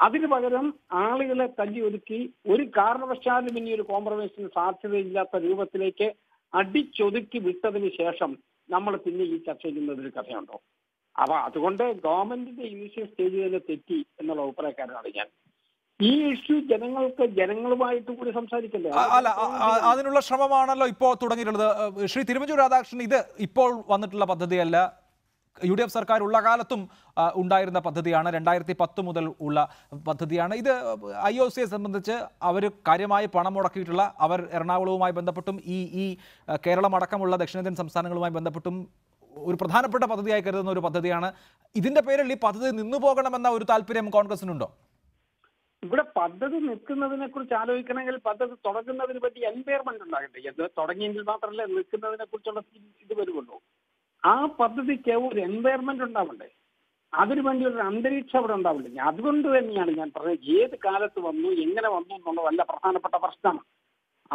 അതിന് പകരം ആളുകളെ തല്ലി ഒതുക്കി ഒരു കാരണവശാലും ഇനി ഒരു കോംപ്രമൈസിന് സാധ്യതയില്ലാത്ത രൂപത്തിലേക്ക് അടിച്ചൊതുക്കി വിട്ടതിന് ശേഷം നമ്മൾ പിന്നെ ഈ ചർച്ച ചെയ്യുന്നതിന് കഥയുണ്ടോ? അപ്പൊ അതുകൊണ്ട് ഗവൺമെന്റിന്റെ ഇനീഷ്യൽ സ്റ്റേജിൽ തന്നെ തെറ്റി എന്നുള്ള അഭിപ്രായക്കാരനാണ് ഞാൻ. ഈ ഇഷ്യൂ ജനങ്ങളുമായിട്ട് കൂടി സംസാരിക്കണ്ടേ? അല്ല, അതിനുള്ള ശ്രമമാണല്ലോ ഇപ്പോൾ തുടങ്ങിയിട്ടുള്ളത്. ശ്രീ തിരുവഞ്ചൂർ രാധാകൃഷ്ണൻ, ഇത് ഇപ്പോൾ വന്നിട്ടുള്ള പദ്ധതിയല്ല. UDF സർക്കാർ ഉള്ള കാലത്തും ഉണ്ടായിരുന്ന പദ്ധതിയാണ്. 2010 മുതൽ ഉള്ള പദ്ധതിയാണ്. ഇത് IOCയെ സംബന്ധിച്ച് അവർ കാര്യമായി പണം മുടക്കിയിട്ടുള്ള, അവർ എറണാകുളവുമായി ബന്ധപ്പെട്ടും ഈ കേരളം അടക്കമുള്ള ദക്ഷിണേന്ത്യൻ സംസ്ഥാനങ്ങളുമായി ബന്ധപ്പെട്ടും ഒരു പ്രധാനപ്പെട്ട പദ്ധതിയായി കരുതുന്ന ഒരു പദ്ധതിയാണ്. ഇതിന്റെ പേരിൽ ഈ പദ്ധതി നിന്നു പോകണമെന്ന ഒരു താല്പര്യം കോൺഗ്രസിനുണ്ടോ? ഇവിടെ പദ്ധതി നിൽക്കുന്നതിനെ കുറിച്ച് ആലോചിക്കണമെങ്കിൽ പദ്ധതി തുടങ്ങുന്നതിനെ പറ്റി എൻവയർമെന്റ് ഉണ്ടാകട്ടെ. ഇത് തുടങ്ങിയെങ്കിൽ മാത്രമല്ല നിൽക്കുന്നതിനെ കുറിച്ചുള്ള ഇത് വരുമല്ലോ. ആ പദ്ധതിക്ക് ഒരു എൻവയർമെന്റ് ഉണ്ടാവണ്ടേ? അതിനുവേണ്ടി ഒരു അന്തരീക്ഷം അവിടെ ഉണ്ടാവില്ല. അതുകൊണ്ട് തന്നെയാണ് ഞാൻ പറഞ്ഞത്, ഏത് കാലത്ത് വന്നു, എങ്ങനെ വന്നു എന്നുള്ളതല്ല പ്രധാനപ്പെട്ട പ്രശ്നം.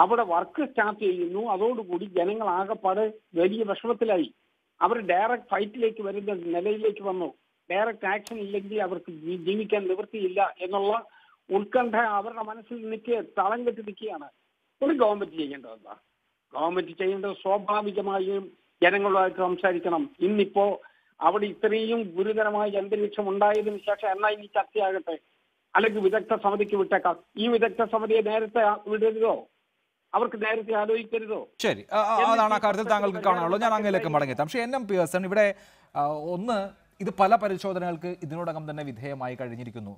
അവിടെ വർക്ക് സ്റ്റാർട്ട് ചെയ്യുന്നു, അതോടുകൂടി ജനങ്ങൾ ആകെപ്പാട് വലിയ വിഷമത്തിലായി. അവർ ഡയറക്റ്റ് ഫൈറ്റിലേക്ക് വരുന്ന നിലയിലേക്ക് വന്നു. ഡയറക്റ്റ് ആക്ഷൻ ഇല്ലെങ്കിൽ അവർക്ക് ജീവിക്കാൻ നിവൃത്തിയില്ല എന്നുള്ള ഉത്കണ്ഠ അവരുടെ മനസ്സിൽ തളം കെട്ടി നിൽക്കുകയാണ്. ഒരു ഗവൺമെന്റ് ചെയ്യേണ്ടതെന്താ? ഗവൺമെന്റ് ചെയ്യേണ്ടത് സ്വാഭാവികമായും ജനങ്ങളുമായിട്ട് സംസാരിക്കണം. ഇന്നിപ്പോ അവിടെ ഇത്രയും ഗുരുതരമായ അന്തരീക്ഷം ഉണ്ടായതിനു ശേഷം എന്നാൽ ഇനി ചർച്ചയാകട്ടെ, അല്ലെങ്കിൽ വിദഗ്ധ സമിതിക്ക് വിട്ടേക്കാം. ഈ വിദഗ്ധ സമിതിയെ നേരത്തെ വിടരുതോ? അവർക്ക് നേരത്തെ ആലോചിക്കരുതോ? ശരി, അതാണ് ആ കാര്യത്തിൽ താങ്കൾക്ക് കാണാനുള്ളൂ. ഞാൻ അങ്ങനെയൊക്കെ മടങ്ങിയെത്താം. പക്ഷേ NM പിയേഴ്സൺ, ഇവിടെ ഇത് പല പരിശോധനകൾക്ക് ഇതിനോടകം തന്നെ വിധേയമായി കഴിഞ്ഞിരിക്കുന്നു.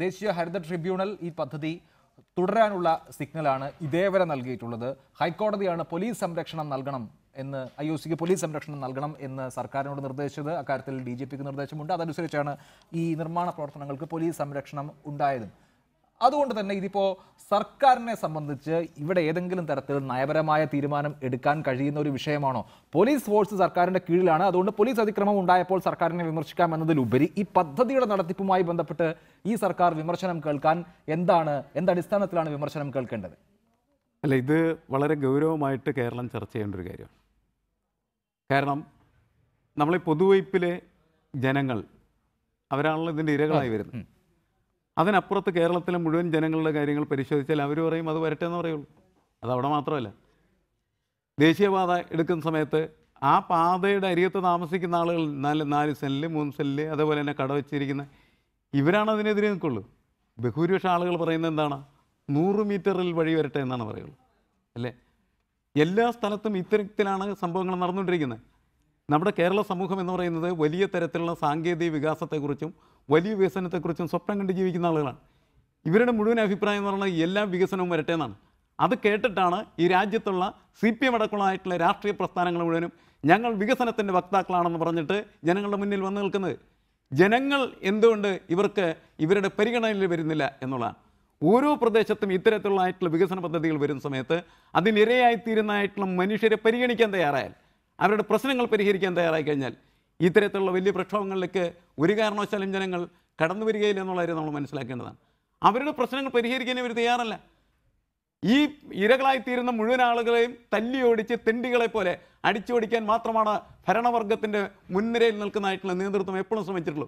ദേശീയ ഹരിത ട്രിബ്യൂണൽ ഈ പദ്ധതി തുടരാനുള്ള സിഗ്നലാണ് ഇതേവരെ നൽകിയിട്ടുള്ളത്. ഹൈക്കോടതിയാണ് പോലീസ് സംരക്ഷണം നൽകണം എന്ന്, IOCക്ക് പോലീസ് സംരക്ഷണം നൽകണം എന്ന് സർക്കാരിനോട് നിർദ്ദേശിച്ചത്. അക്കാര്യത്തിൽ DGPക്ക് നിർദ്ദേശമുണ്ട്. അതനുസരിച്ചാണ് ഈ നിർമ്മാണ പ്രവർത്തനങ്ങൾക്ക് പോലീസ് സംരക്ഷണം ഉണ്ടായതും. അതുകൊണ്ട് തന്നെ ഇതിപ്പോൾ സർക്കാരിനെ സംബന്ധിച്ച് ഇവിടെ ഏതെങ്കിലും തരത്തിൽ നയപരമായ തീരുമാനം എടുക്കാൻ കഴിയുന്ന ഒരു വിഷയമാണോ? പോലീസ് ഫോഴ്സ് സർക്കാരിൻ്റെ കീഴിലാണ്. അതുകൊണ്ട് പോലീസ് അതിക്രമം ഉണ്ടായപ്പോൾ സർക്കാരിനെ വിമർശിക്കാം എന്നതിലുപരി ഈ പദ്ധതിയുടെ നടത്തിപ്പുമായി ബന്ധപ്പെട്ട് ഈ സർക്കാർ വിമർശനം കേൾക്കാൻ എന്തടിസ്ഥാനത്തിലാണ് വിമർശനം കേൾക്കേണ്ടത്? അല്ല, ഇത് വളരെ ഗൗരവമായിട്ട് കേരളം ചർച്ച ചെയ്യേണ്ട ഒരു കാര്യമാണ്. കാരണം നമ്മളീ പൊതുവയ്പ്പിലെ ജനങ്ങൾ അവരാണല്ലോ ഇതിൻ്റെ ഇരകളായി വരുന്നത്. അതിനപ്പുറത്ത് കേരളത്തിലെ മുഴുവൻ ജനങ്ങളുടെ കാര്യങ്ങൾ പരിശോധിച്ചാൽ അവർ പറയും അത് വരട്ടെ എന്ന് പറയുള്ളൂ. അതവിടെ മാത്രമല്ല, ദേശീയപാത എടുക്കുന്ന സമയത്ത് ആ പാതയുടെ അരികത്ത് താമസിക്കുന്ന ആളുകൾ 4 സെൻറ്റിൽ 3 സെൻറ്റിൽ അതേപോലെ തന്നെ കട വെച്ചിരിക്കുന്ന ഇവരാണ് അതിനെതിരെ നിൽക്കുള്ളൂ. ബഹുഭൂരിപക്ഷം ആളുകൾ പറയുന്നത് എന്താണ്? 100 മീറ്ററിൽ വഴി വരട്ടെ എന്നാണ് പറയുന്നത്, അല്ലേ? എല്ലാ സ്ഥലത്തും ഇത്തരത്തിലാണ് സംഭവങ്ങൾ നടന്നുകൊണ്ടിരിക്കുന്നത്. നമ്മുടെ കേരള സമൂഹം എന്ന് പറയുന്നത് വലിയ തരത്തിലുള്ള സാങ്കേതിക വികാസത്തെക്കുറിച്ചും വലിയ വികസനത്തെക്കുറിച്ചും സ്വപ്നം കണ്ട് ജീവിക്കുന്ന ആളുകളാണ്. ഇവരുടെ മുഴുവൻ അഭിപ്രായം എന്ന് പറഞ്ഞാൽ എല്ലാ വികസനവും വരട്ടെ എന്നാണ്. അത് കേട്ടിട്ടാണ് ഈ രാജ്യത്തുള്ള CPM അടക്കമുള്ളതായിട്ടുള്ള രാഷ്ട്രീയ പ്രസ്ഥാനങ്ങൾ മുഴുവനും ഞങ്ങൾ വികസനത്തിൻ്റെ വക്താക്കളാണെന്ന് പറഞ്ഞിട്ട് ജനങ്ങളുടെ മുന്നിൽ വന്നു നിൽക്കുന്നത്. ജനങ്ങൾ എന്തുകൊണ്ട് ഇവരുടെ പരിഗണനയിൽ വരുന്നില്ല എന്നുള്ളതാണ്. ഓരോ പ്രദേശത്തും ഇത്തരത്തിലുള്ളതായിട്ടുള്ള വികസന പദ്ധതികൾ വരുന്ന സമയത്ത് അതിനിരയായിത്തീരുന്നതായിട്ടുള്ള മനുഷ്യരെ പരിഗണിക്കാൻ തയ്യാറായാൽ, അവരുടെ പ്രശ്നങ്ങൾ പരിഹരിക്കാൻ തയ്യാറായി കഴിഞ്ഞാൽ ഇത്തരത്തിലുള്ള വലിയ പ്രക്ഷോഭങ്ങളിലേക്ക് ഒരു കാരണവശാലും ജനങ്ങൾ കടന്നു വരികയില്ല എന്നുള്ള കാര്യം നമ്മൾ മനസ്സിലാക്കേണ്ടതാണ്. അവരുടെ പ്രശ്നങ്ങൾ പരിഹരിക്കാൻ ഇവർ തയ്യാറല്ല. ഈ ഇരകളായിത്തീരുന്ന മുഴുവൻ ആളുകളെയും തല്ലിയോടിച്ച് തെണ്ടികളെ പോലെ അടിച്ചോടിക്കാൻ മാത്രമാണ് ഭരണവർഗത്തിൻ്റെ മുൻനിരയിൽ നിൽക്കുന്നതായിട്ടുള്ള നേതൃത്വം എപ്പോഴും ശ്രമിച്ചിട്ടുള്ളൂ.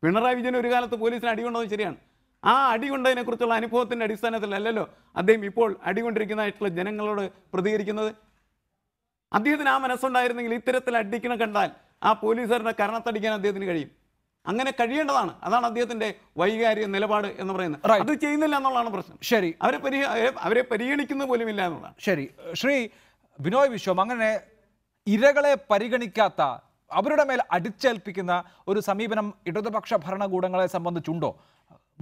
പിണറായി വിജയൻ ഒരു കാലത്ത് പോലീസിന് അടികൊണ്ടത് ശരിയാണ്. ആ അടികൊണ്ടതിനെക്കുറിച്ചുള്ള അനുഭവത്തിൻ്റെ അടിസ്ഥാനത്തിലല്ലല്ലോ അദ്ദേഹം ഇപ്പോൾ അടികൊണ്ടിരിക്കുന്നതായിട്ടുള്ള ജനങ്ങളോട് പ്രതികരിക്കുന്നത്. അദ്ദേഹത്തിന് ആ മനസ്സുണ്ടായിരുന്നെങ്കിൽ ഇത്തരത്തിൽ അടിക്കണ കണ്ടാൽ ആ പോലീസുകാരനെ കരണത്തടിക്കാൻ അദ്ദേഹത്തിന് കഴിയും. അങ്ങനെ കഴിയേണ്ടതാണ്. അതാണ് അദ്ദേഹത്തിന്റെ വൈകാരിക നിലപാട് എന്ന് പറയുന്നത്. അത് ചെയ്യുന്നില്ല എന്നുള്ളതാണ് പ്രശ്നം. ശരി, അവരെ പരിഗണിക്കുന്നത് പോലും ഇല്ല എന്നുള്ളതാണ്. ശരി, ശ്രീ ബിനോയ് വിശ്വം, അങ്ങനെ ഇരകളെ പരിഗണിക്കാത്ത, അവരുടെ മേൽ അടിച്ചേൽപ്പിക്കുന്ന ഒരു സമീപനം ഇടതുപക്ഷ ഭരണകൂടങ്ങളെ സംബന്ധിച്ചുണ്ടോ?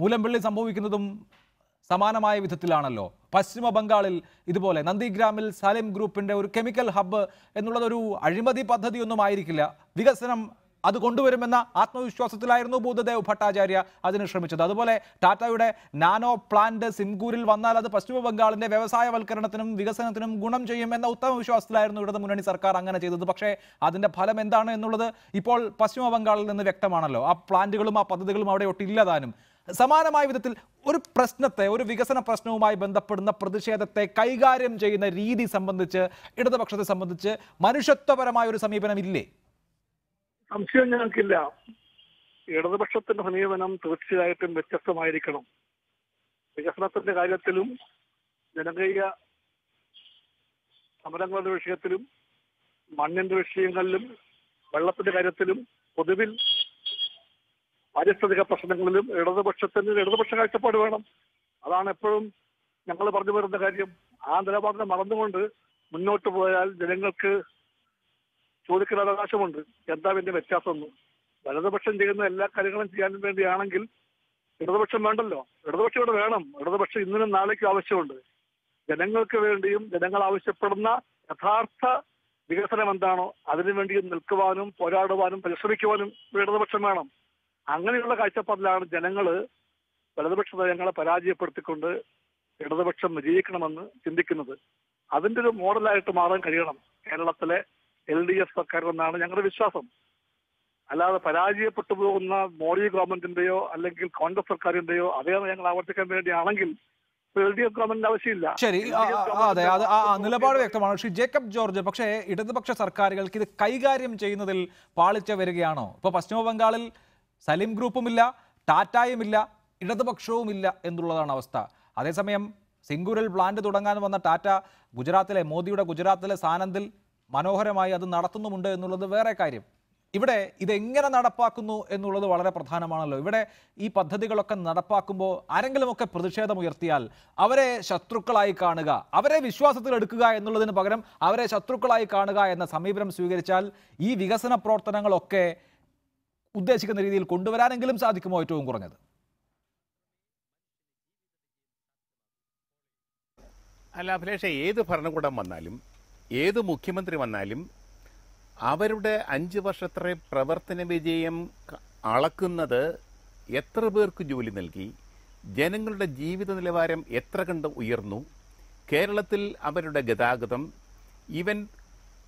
മൂലംപള്ളി സംഭവിക്കുന്നതും സമാനമായ വിധത്തിലാണല്ലോ. പശ്ചിമ ബംഗാളിൽ ഇതുപോലെ നന്ദിഗ്രാമിൽ സാലിം ഗ്രൂപ്പിന്റെ ഒരു കെമിക്കൽ ഹബ്ബ് എന്നുള്ളതൊരു അഴിമതി പദ്ധതിയൊന്നും ആയിരിക്കില്ല. വികസനം അത് കൊണ്ടുവരുമെന്ന ആത്മവിശ്വാസത്തിലായിരുന്നു ബുദ്ധദേവ് ഭട്ടാചാര്യ അതിന് ശ്രമിച്ചത്. അതുപോലെ ടാറ്റയുടെ നാനോ പ്ലാന്റ് സിംഗൂരിൽ വന്നാൽ അത് പശ്ചിമ ബംഗാളിന്റെ വ്യവസായവൽക്കരണത്തിനും വികസനത്തിനും ഗുണം ചെയ്യും എന്ന ഉത്തമ വിശ്വാസത്തിലായിരുന്നു ഇടതു മുന്നണി സർക്കാർ അങ്ങനെ ചെയ്തത്. പക്ഷേ അതിന്റെ ഫലം എന്താണ് എന്നുള്ളത് ഇപ്പോൾ പശ്ചിമ ബംഗാളിൽ നിന്ന് വ്യക്തമാണല്ലോ. ആ പ്ലാന്റുകളും ആ പദ്ധതികളും അവിടെ ഒട്ടില്ലതാനും. സമാനമായ വിധത്തിൽ ഒരു പ്രശ്നത്തെ, ഒരു വികസന പ്രശ്നവുമായി ബന്ധപ്പെടുന്ന പ്രതിഷേധത്തെ കൈകാര്യം ചെയ്യുന്ന രീതി സംബന്ധിച്ച് ഇടതുപക്ഷത്തെ സംബന്ധിച്ച് മനുഷ്യത്വപരമായ ഒരു സമീപനം ഇല്ലേ? സംശയം ഞങ്ങൾക്കില്ല. ഇടതുപക്ഷത്തിന്റെ സമീപനം തീർച്ചയായിട്ടും വ്യത്യസ്തമായിരിക്കണം. വികസനത്തിന്റെ കാര്യത്തിലും ജനകീയ സമരങ്ങളുടെ വിഷയത്തിലും മണ്ണിന്റെ വിഷയങ്ങളിലും വെള്ളത്തിന്റെ കാര്യത്തിലും പൊതുവിൽ പാരിസ്ഥിതിക പ്രശ്നങ്ങളിലും ഇടതുപക്ഷ കാഴ്ചപ്പാട് വേണം. അതാണ് എപ്പോഴും ഞങ്ങൾ പറഞ്ഞു വരുന്ന കാര്യം. ആ നിലപാടിനെ മറന്നുകൊണ്ട് മുന്നോട്ട് പോയാൽ ജനങ്ങൾക്ക് ചോദിക്കുന്ന അവകാശമുണ്ട്, എന്താ ഇതിന്റെ വ്യത്യാസമൊന്നും. വലതുപക്ഷം ചെയ്യുന്ന എല്ലാ കാര്യങ്ങളും ചെയ്യാൻ വേണ്ടിയാണെങ്കിൽ ഇടതുപക്ഷം വേണ്ടല്ലോ. ഇടതുപക്ഷം ഇവിടെ വേണം. ഇടതുപക്ഷം ഇന്നിനും നാളേക്കും ആവശ്യമുണ്ട്. ജനങ്ങൾക്ക് വേണ്ടിയും ജനങ്ങൾ ആവശ്യപ്പെടുന്ന യഥാർത്ഥ വികസനം എന്താണോ അതിനുവേണ്ടി നിൽക്കുവാനും പോരാടുവാനും പരിശ്രമിക്കുവാനും ഇടതുപക്ഷം വേണം. അങ്ങനെയുള്ള കാഴ്ചപ്പാടിലാണ് ജനങ്ങൾ വലതുപക്ഷ നയങ്ങളെ പരാജയപ്പെടുത്തിക്കൊണ്ട് ഇടതുപക്ഷം വിജയിക്കണമെന്ന് ചിന്തിക്കുന്നത്. അതിന്റെ ഒരു മോഡലായിട്ട് മാറാൻ കഴിയണം കേരളത്തിലെ LDF സർക്കാർ എന്നാണ് ഞങ്ങളുടെ വിശ്വാസം. അല്ലാതെ പരാജയപ്പെട്ടു പോകുന്ന മോഡി ഗവൺമെന്റിന്റെയോ അല്ലെങ്കിൽ കോൺഗ്രസ് സർക്കാരിന്റെയോ അതേ ഞങ്ങൾ ആവർത്തിക്കാൻ വേണ്ടിയാണെങ്കിൽ LDF ഗവൺമെന്റിന്റെ ആവശ്യമില്ല. ശരി, അതെ, അത് നിലപാട് വ്യക്തമാണ്. ശ്രീ ജേക്കബ് ജോർജ്, പക്ഷേ ഇടതുപക്ഷ സർക്കാരുകൾക്ക് ഇത് കൈകാര്യം ചെയ്യുന്നതിൽ പാളിച്ച വരികയാണോ? ഇപ്പോൾ പശ്ചിമ ബംഗാളിൽ സലിം ഗ്രൂപ്പുമില്ല, ടാറ്റയുമില്ല, ഇടതുപക്ഷവുമില്ല എന്നുള്ളതാണ് അവസ്ഥ. അതേസമയം സിംഗൂരിൽ പ്ലാന്റ് തുടങ്ങാൻ വന്ന ടാറ്റ മോദിയുടെ ഗുജറാത്തിലെ സാനന്ദിൽ മനോഹരമായി അത് നടത്തുന്നുമുണ്ട് എന്നുള്ളത് വേറെ കാര്യം. ഇവിടെ ഇതെങ്ങനെ നടപ്പാക്കുന്നു എന്നുള്ളത് വളരെ പ്രധാനമാണല്ലോ. ഇവിടെ ഈ പദ്ധതികളൊക്കെ നടപ്പാക്കുമ്പോൾ ആരെങ്കിലുമൊക്കെ പ്രതിഷേധമുയർത്തിയാൽ അവരെ ശത്രുക്കളായി കാണുക, അവരെ വിശ്വാസത്തിലെടുക്കുക എന്നുള്ളതിന് പകരം അവരെ ശത്രുക്കളായി കാണുക എന്ന സമീപനം സ്വീകരിച്ചാൽ ഈ വികസന പ്രവർത്തനങ്ങളൊക്കെ ഉദ്ദേശിക്കുന്ന രീതിയിൽ കൊണ്ടുവരാനെങ്കിലും സാധിക്കുമോ? ഏറ്റവും കുറഞ്ഞത് അല്ല അഭിലാഷേ, ഏത് ഭരണകൂടം വന്നാലും ഏത് മുഖ്യമന്ത്രി വന്നാലും അവരുടെ 5 വർഷത്തെ പ്രവർത്തന വിജയം അളക്കുന്നത് എത്ര പേർക്ക് ജോലി നൽകി, ജനങ്ങളുടെ ജീവിത നിലവാരം എത്ര കണ്ട് ഉയർന്നു, കേരളത്തിൽ അവരുടെ ഗതാഗതം, ഈവൻ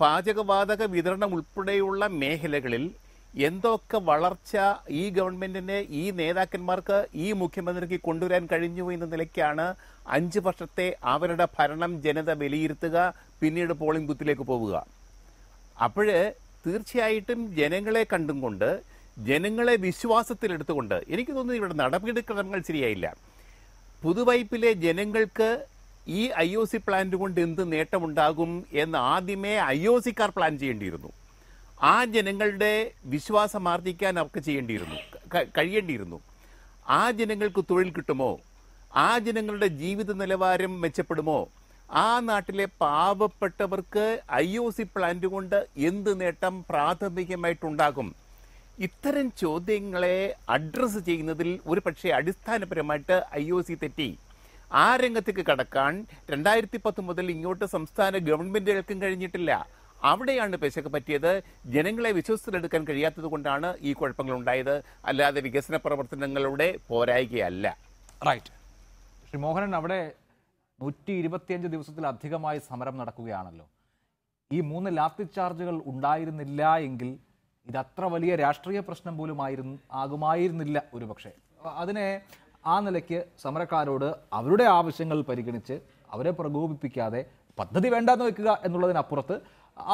പാചകവാതക വിതരണം ഉൾപ്പെടെയുള്ള മേഖലകളിൽ എന്തൊക്കെ വളർച്ച ഈ ഗവൺമെന്റിന്, ഈ നേതാക്കന്മാർക്ക്, ഈ മുഖ്യമന്ത്രിക്ക് കൊണ്ടുവരാൻ കഴിഞ്ഞു എന്ന നിലയ്ക്കാണ് 5 വർഷത്തെ അവരുടെ ഭരണം ജനത വിലയിരുത്തുക, പിന്നീട് പോളിംഗ് ബൂത്തിലേക്ക് പോവുക. അപ്പോൾ തീർച്ചയായിട്ടും ജനങ്ങളെ കണ്ടും കൊണ്ട്, ജനങ്ങളെ വിശ്വാസത്തിലെടുത്തുകൊണ്ട്, എനിക്ക് തോന്നുന്നു ഇവിടെ നടപടിക്രമങ്ങൾ ശരിയായില്ല. പുതുവൈപ്പിലെ ജനങ്ങൾക്ക് ഈ IOC പ്ലാന്റ് കൊണ്ട് എന്ത് നേട്ടമുണ്ടാകും എന്ന് ആദ്യമേ IOCക്കാർ പ്ലാൻ ചെയ്യേണ്ടിയിരുന്നു. ആ ജനങ്ങളുടെ വിശ്വാസം ആർജിക്കാൻ അവർക്ക് കഴിയേണ്ടിയിരുന്നു. ആ ജനങ്ങൾക്ക് തൊഴിൽ കിട്ടുമോ? ആ ജനങ്ങളുടെ ജീവിത നിലവാരം മെച്ചപ്പെടുമോ? ആ നാട്ടിലെ പാവപ്പെട്ടവർക്ക് IOC പ്ലാന്റ് കൊണ്ട് എന്ത് നേട്ടം പ്രാഥമികമായിട്ടുണ്ടാകും? ഇത്തരം ചോദ്യങ്ങളെ അഡ്രസ്സ് ചെയ്യുന്നതിൽ ഒരു പക്ഷേ അടിസ്ഥാനപരമായിട്ട് IOC തെറ്റി. ആ രംഗത്തേക്ക് കടക്കാൻ 2010 മുതൽ ഇങ്ങോട്ട് സംസ്ഥാന ഗവൺമെന്റുകൾക്കും കഴിഞ്ഞിട്ടില്ല. അവിടെയാണ് പെശക് പറ്റിയത്. ജനങ്ങളെ വിശ്വസത്തിലെടുക്കാൻ കഴിയാത്തത് കൊണ്ടാണ് ഈ കുഴപ്പങ്ങൾ ഉണ്ടായത്, അല്ലാതെ വികസന പ്രവർത്തനങ്ങളുടെ പോരായ്കയല്ല. റൈറ്റ്. ശ്രീ മോഹനൻ, അവിടെ 125 ദിവസത്തിലധികമായി സമരം നടക്കുകയാണല്ലോ. ഈ 3 ലാത്തി ചാർജുകൾ ഉണ്ടായിരുന്നില്ല എങ്കിൽ ഇതത്ര വലിയ രാഷ്ട്രീയ പ്രശ്നം പോലും ആകുമായിരുന്നില്ല ഒരുപക്ഷെ. അതിനെ ആ നിലയ്ക്ക് സമരക്കാരോട് അവരുടെ ആവശ്യങ്ങൾ പരിഗണിച്ച് അവരെ പ്രകോപിപ്പിക്കാതെ പദ്ധതി വേണ്ടാന്ന് വെക്കുക എന്നുള്ളതിനപ്പുറത്ത്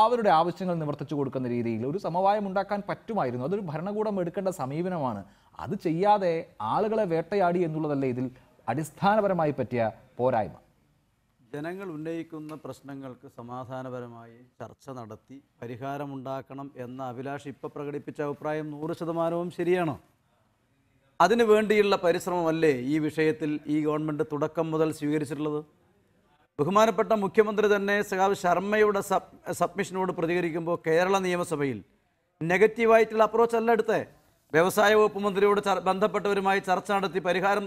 അവരുടെ ആവശ്യങ്ങൾ നിവർത്തിച്ചു കൊടുക്കുന്ന രീതിയിൽ ഒരു സമവായം ഉണ്ടാക്കാൻ പറ്റുമായിരുന്നു. അതൊരു ഭരണകൂടം എടുക്കേണ്ട സമീപനമാണ്. അത് ചെയ്യാതെ ആളുകളെ വേട്ടയാടി എന്നുള്ളതല്ലേ ഇതിൽ അടിസ്ഥാനപരമായി പറ്റിയ പോരായ്മ. ജനങ്ങൾ ഉന്നയിക്കുന്ന പ്രശ്നങ്ങൾക്ക് സമാധാനപരമായി ചർച്ച നടത്തി പരിഹാരമുണ്ടാക്കണം എന്ന അഭിലാഷ് ഇപ്പോൾ പ്രകടിപ്പിച്ച അഭിപ്രായം 100% ശരിയാണ്. അതിനു വേണ്ടിയുള്ള പരിശ്രമമല്ലേ ഈ വിഷയത്തിൽ ഈ ഗവൺമെൻറ് തുടക്കം മുതൽ സ്വീകരിച്ചിട്ടുള്ളത്? ബഹുമാനപ്പെട്ട മുഖ്യമന്ത്രി തന്നെ സഖാവ് ശർമ്മയുടെ സബ്മിഷനോട് പ്രതികരിക്കുമ്പോൾ കേരള നിയമസഭയിൽ നെഗറ്റീവായിട്ടുള്ള അപ്രോച്ച് അല്ല എടുത്തേ. വ്യവസായ വകുപ്പ് മന്ത്രിയോട് ബന്ധപ്പെട്ടവരുമായി ചർച്ച നടത്തി പരിഹാരം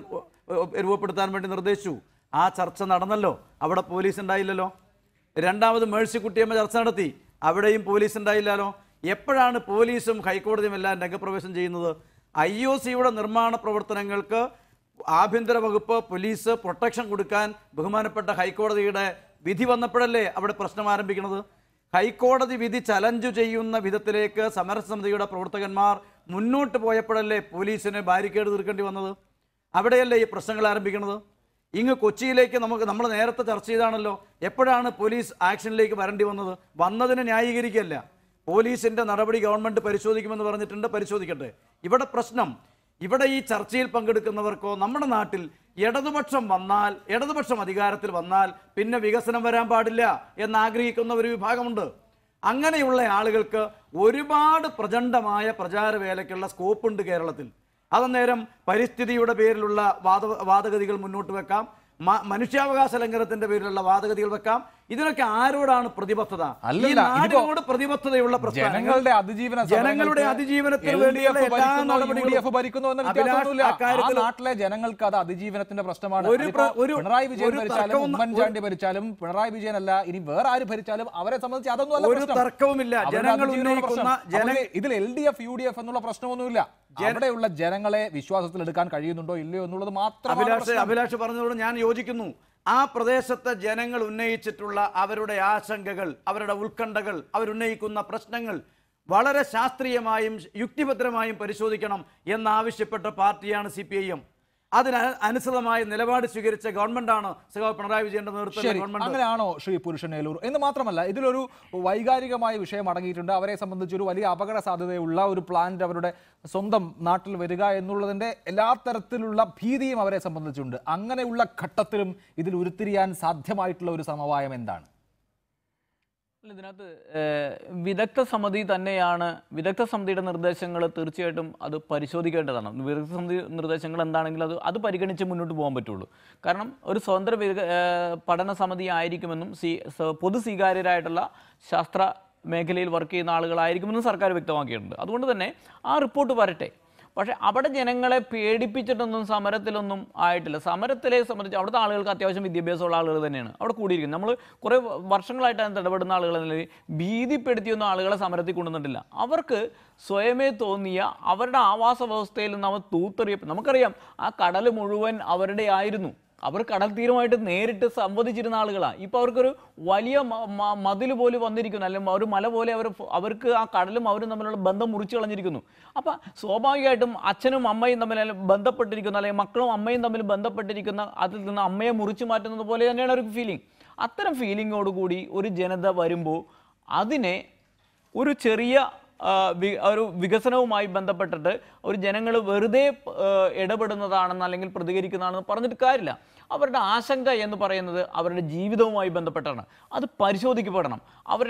രൂപപ്പെടുത്താൻ വേണ്ടി നിർദ്ദേശിച്ചു. ആ ചർച്ച നടന്നല്ലോ, അവിടെ പോലീസ് ഉണ്ടായില്ലല്ലോ. രണ്ടാമത് മേഴ്സിക്കുട്ടിയമ്മ ചർച്ച നടത്തി, അവിടെയും പോലീസ് ഉണ്ടായില്ലല്ലോ. എപ്പോഴാണ് പോലീസും ഹൈക്കോടതിയും എല്ലാം രംഗപ്രവേശം ചെയ്യുന്നത്? IOCയുടെ നിർമ്മാണ പ്രവർത്തനങ്ങൾക്ക് ആഭ്യന്തര വകുപ്പ്, പോലീസ് പ്രൊട്ടക്ഷൻ കൊടുക്കാൻ ബഹുമാനപ്പെട്ട ഹൈക്കോടതിയുടെ വിധി വന്നപ്പോഴല്ലേ അവിടെ പ്രശ്നം ആരംഭിക്കുന്നത്? ഹൈക്കോടതി വിധി ചലഞ്ച് ചെയ്യുന്ന വിധത്തിലേക്ക് സമരസമിതിയുടെ പ്രവർത്തകന്മാർ മുന്നോട്ട് പോയപ്പോഴല്ലേ പോലീസിന് ബാരിക്കേഡ് തീർക്കേണ്ടി വന്നത്? അവിടെയല്ലേ ഈ പ്രശ്നങ്ങൾ ആരംഭിക്കുന്നത്? ഇങ്ങ് കൊച്ചിയിലേക്ക് നമ്മൾ നേരത്തെ ചർച്ച ചെയ്താണല്ലോ. എപ്പോഴാണ് പോലീസ് ആക്ഷനിലേക്ക് വരേണ്ടി വന്നത്? വന്നതിന് ന്യായീകരിക്കല്ല. പോലീസിൻ്റെ നടപടി ഗവൺമെൻറ് പരിശോധിക്കുമെന്ന് പറഞ്ഞിട്ടുണ്ട്, പരിശോധിക്കട്ടെ. ഇവിടെ പ്രശ്നം, ഇവിടെ ഈ ചർച്ചയിൽ പങ്കെടുക്കുന്നവർക്കോ നമ്മുടെ നാട്ടിൽ ഇടതുപക്ഷം അധികാരത്തിൽ വന്നാൽ പിന്നെ വികസനം വരാൻ പാടില്ല എന്നാഗ്രഹിക്കുന്ന ഒരു വിഭാഗമുണ്ട്. അങ്ങനെയുള്ള ആളുകൾക്ക് ഒരുപാട് പ്രചണ്ഡമായ പ്രചാരവേലയ്ക്കുള്ള സ്കോപ്പുണ്ട് കേരളത്തിൽ. അതന്നേരം പരിസ്ഥിതിയുടെ പേരിലുള്ള വാദഗതികൾ മുന്നോട്ട് വെക്കാം, മനുഷ്യാവകാശ ലംഘനത്തിന്റെ പേരിലുള്ള വാദഗതികൾ വെക്കാം. ഇതിനൊക്കെ ആരോടാണ് പ്രതിബദ്ധത? ഈ നാടിനോട് പ്രതിബദ്ധതയുള്ള ജനങ്ങളുടെ അതിജീവനത്തിന് വേണ്ടിയുള്ള എല്ലാ നടപടികളും നാട്ടിലെ ജനങ്ങൾക്ക് അത് അതിജീവനത്തിന്റെ പ്രശ്നമാണ്. പിണറായി വിജയൻ ഭരിച്ചാലും ഉമ്മൻചാണ്ടി ഭരിച്ചാലും പിണറായി വിജയൻ അല്ല ഇനി വേറെ ആര് ഭരിച്ചാലും അവരെ സംബന്ധിച്ച് അതൊന്നും ഒരു തർക്കവുമില്ല. ജനങ്ങൾ ഉന്നയിക്കുന്ന ഇതിൽ LDF UDF എന്നുള്ള പ്രശ്നമൊന്നുമില്ല. അവിടെയുള്ള ജനങ്ങളെ വിശ്വാസത്തിലെടുക്കാൻ കഴിയുന്നുണ്ടോ ഇല്ലയോ എന്നുള്ളത് മാത്രം. അഭിലാഷ് പറഞ്ഞതോട് ഞാൻ യോജിക്കുന്നു. ആ പ്രദേശത്തെ ജനങ്ങൾ ഉന്നയിച്ചിട്ടുള്ള അവരുടെ ആശങ്കകൾ, അവരുടെ ഉത്കണ്ഠകൾ, അവരുന്നയിക്കുന്ന പ്രശ്നങ്ങൾ വളരെ ശാസ്ത്രീയമായും യുക്തിഭദ്രമായും പരിശോധിക്കണം എന്നാവശ്യപ്പെട്ട പാർട്ടിയാണ് CPIM. അതിനനുസൃതമായ നിലപാട് സ്വീകരിച്ച ഗവൺമെന്റാണ് പിണറായി വിജയന്റെ നേതൃത്വത്തിൽ ഗവൺമെന്റ്. അങ്ങനെയാണോ ശ്രീ പുരുഷൻ ഏലൂർ? എന്ന് മാത്രമല്ല ഇതിലൊരു വൈകാരികമായ വിഷയം അടങ്ങിയിട്ടുണ്ട്. അവരെ സംബന്ധിച്ച് ഒരു വലിയ അപകട സാധ്യതയുള്ള ഒരു പ്ലാന്റ് അവരുടെ സ്വന്തം നാട്ടിൽ വരിക എന്നുള്ളതിന്റെ എല്ലാ തരത്തിലുള്ള ഭീതിയും അവരെ സംബന്ധിച്ചുണ്ട്. അങ്ങനെയുള്ള ഘട്ടത്തിലും ഇതിൽ ഉരുത്തിരിയാൻ സാധ്യമായിട്ടുള്ള ഒരു സമവായം എന്താണ്? ഇതിനകത്ത് വിദഗ്ധ സമിതി തന്നെയാണ്. വിദഗ്ധ സമിതിയുടെ നിർദ്ദേശങ്ങൾ തീർച്ചയായിട്ടും അത് പരിശോധിക്കേണ്ടതാണ്. വിദഗ്ധ സമിതി നിർദ്ദേശങ്ങൾ എന്താണെങ്കിലും അത് പരിഗണിച്ച് മുന്നോട്ട് പോകാൻ പറ്റുള്ളൂ. കാരണം ഒരു സ്വതന്ത്ര പഠന സമിതി ആയിരിക്കുമെന്നും പൊതു സ്വീകാര്യരായിട്ടുള്ള ശാസ്ത്ര മേഖലയിൽ വർക്ക് ചെയ്യുന്ന ആളുകളായിരിക്കുമെന്നും സർക്കാർ വ്യക്തമാക്കിയിട്ടുണ്ട്. അതുകൊണ്ട് തന്നെ ആ റിപ്പോർട്ട് വരട്ടെ. പക്ഷേ അവിടെ ജനങ്ങളെ പേടിപ്പിച്ചിട്ടൊന്നും സമരത്തിലൊന്നും ആയിട്ടില്ല. സമരത്തിലെ സംബന്ധിച്ച് അവിടുത്തെ ആളുകൾക്ക് അത്യാവശ്യം വിദ്യാഭ്യാസമുള്ള ആളുകൾ തന്നെയാണ് അവിടെ കൂടിയിരിക്കുന്നത്. നമ്മൾ കുറേ വർഷങ്ങളായിട്ട് അതിന് ഇടപെടുന്ന ആളുകൾ എന്നതിൽ ഭീതിപ്പെടുത്തിയൊന്നും ആളുകളെ സമരത്തിൽ കൊണ്ടുവന്നിട്ടില്ല. അവർക്ക് സ്വയമേ തോന്നിയ അവരുടെ ആവാസ വ്യവസ്ഥയിൽ നിന്ന് അവർ തൂത്തെറിയപ്പെട്ടു. നമുക്കറിയാം ആ കടൽ മുഴുവൻ അവരുടെ ആയിരുന്നു. അവർ കടൽ തീരമായിട്ട് നേരിട്ട് സംവദിച്ചിരുന്ന ആളുകളാണ്. ഇപ്പോൾ അവർക്കൊരു വലിയ മതിൽ പോലെ വന്നിരിക്കുന്നു, അല്ലെങ്കിൽ ഒരു മല പോലെ അവർക്ക് ആ കടലും അവരും തമ്മിലുള്ള ബന്ധം മുറിച്ചു കളഞ്ഞിരിക്കുന്നു. അപ്പം സ്വാഭാവികമായിട്ടും അച്ഛനും അമ്മയും തമ്മിൽ ബന്ധപ്പെട്ടിരിക്കുന്ന, അല്ലെങ്കിൽ മക്കളും അമ്മയും തമ്മിൽ ബന്ധപ്പെട്ടിരിക്കുന്ന അതിൽ നിന്ന് അമ്മയെ മുറിച്ചു മാറ്റുന്നത് പോലെ തന്നെയാണ് അവർക്ക് ഫീലിംഗ്. അത്തരം ഫീലിങ്ങോടുകൂടി ഒരു ജനത വരുമ്പോൾ അതിനെ ഒരു ചെറിയ ഒരു വികസനവുമായി ബന്ധപ്പെട്ടിട്ട് ഒരു ജനങ്ങൾ വെറുതെ ഇടപെടുന്നതാണെന്ന് അല്ലെങ്കിൽ പ്രതികരിക്കുന്നതാണെന്ന് പറഞ്ഞിട്ട് കാര്യമില്ല. അവരുടെ ആശങ്ക എന്ന് പറയുന്നത് അവരുടെ ജീവിതവുമായി ബന്ധപ്പെട്ടാണ്. അത് പരിശോധിക്കപ്പെടണം. അവർ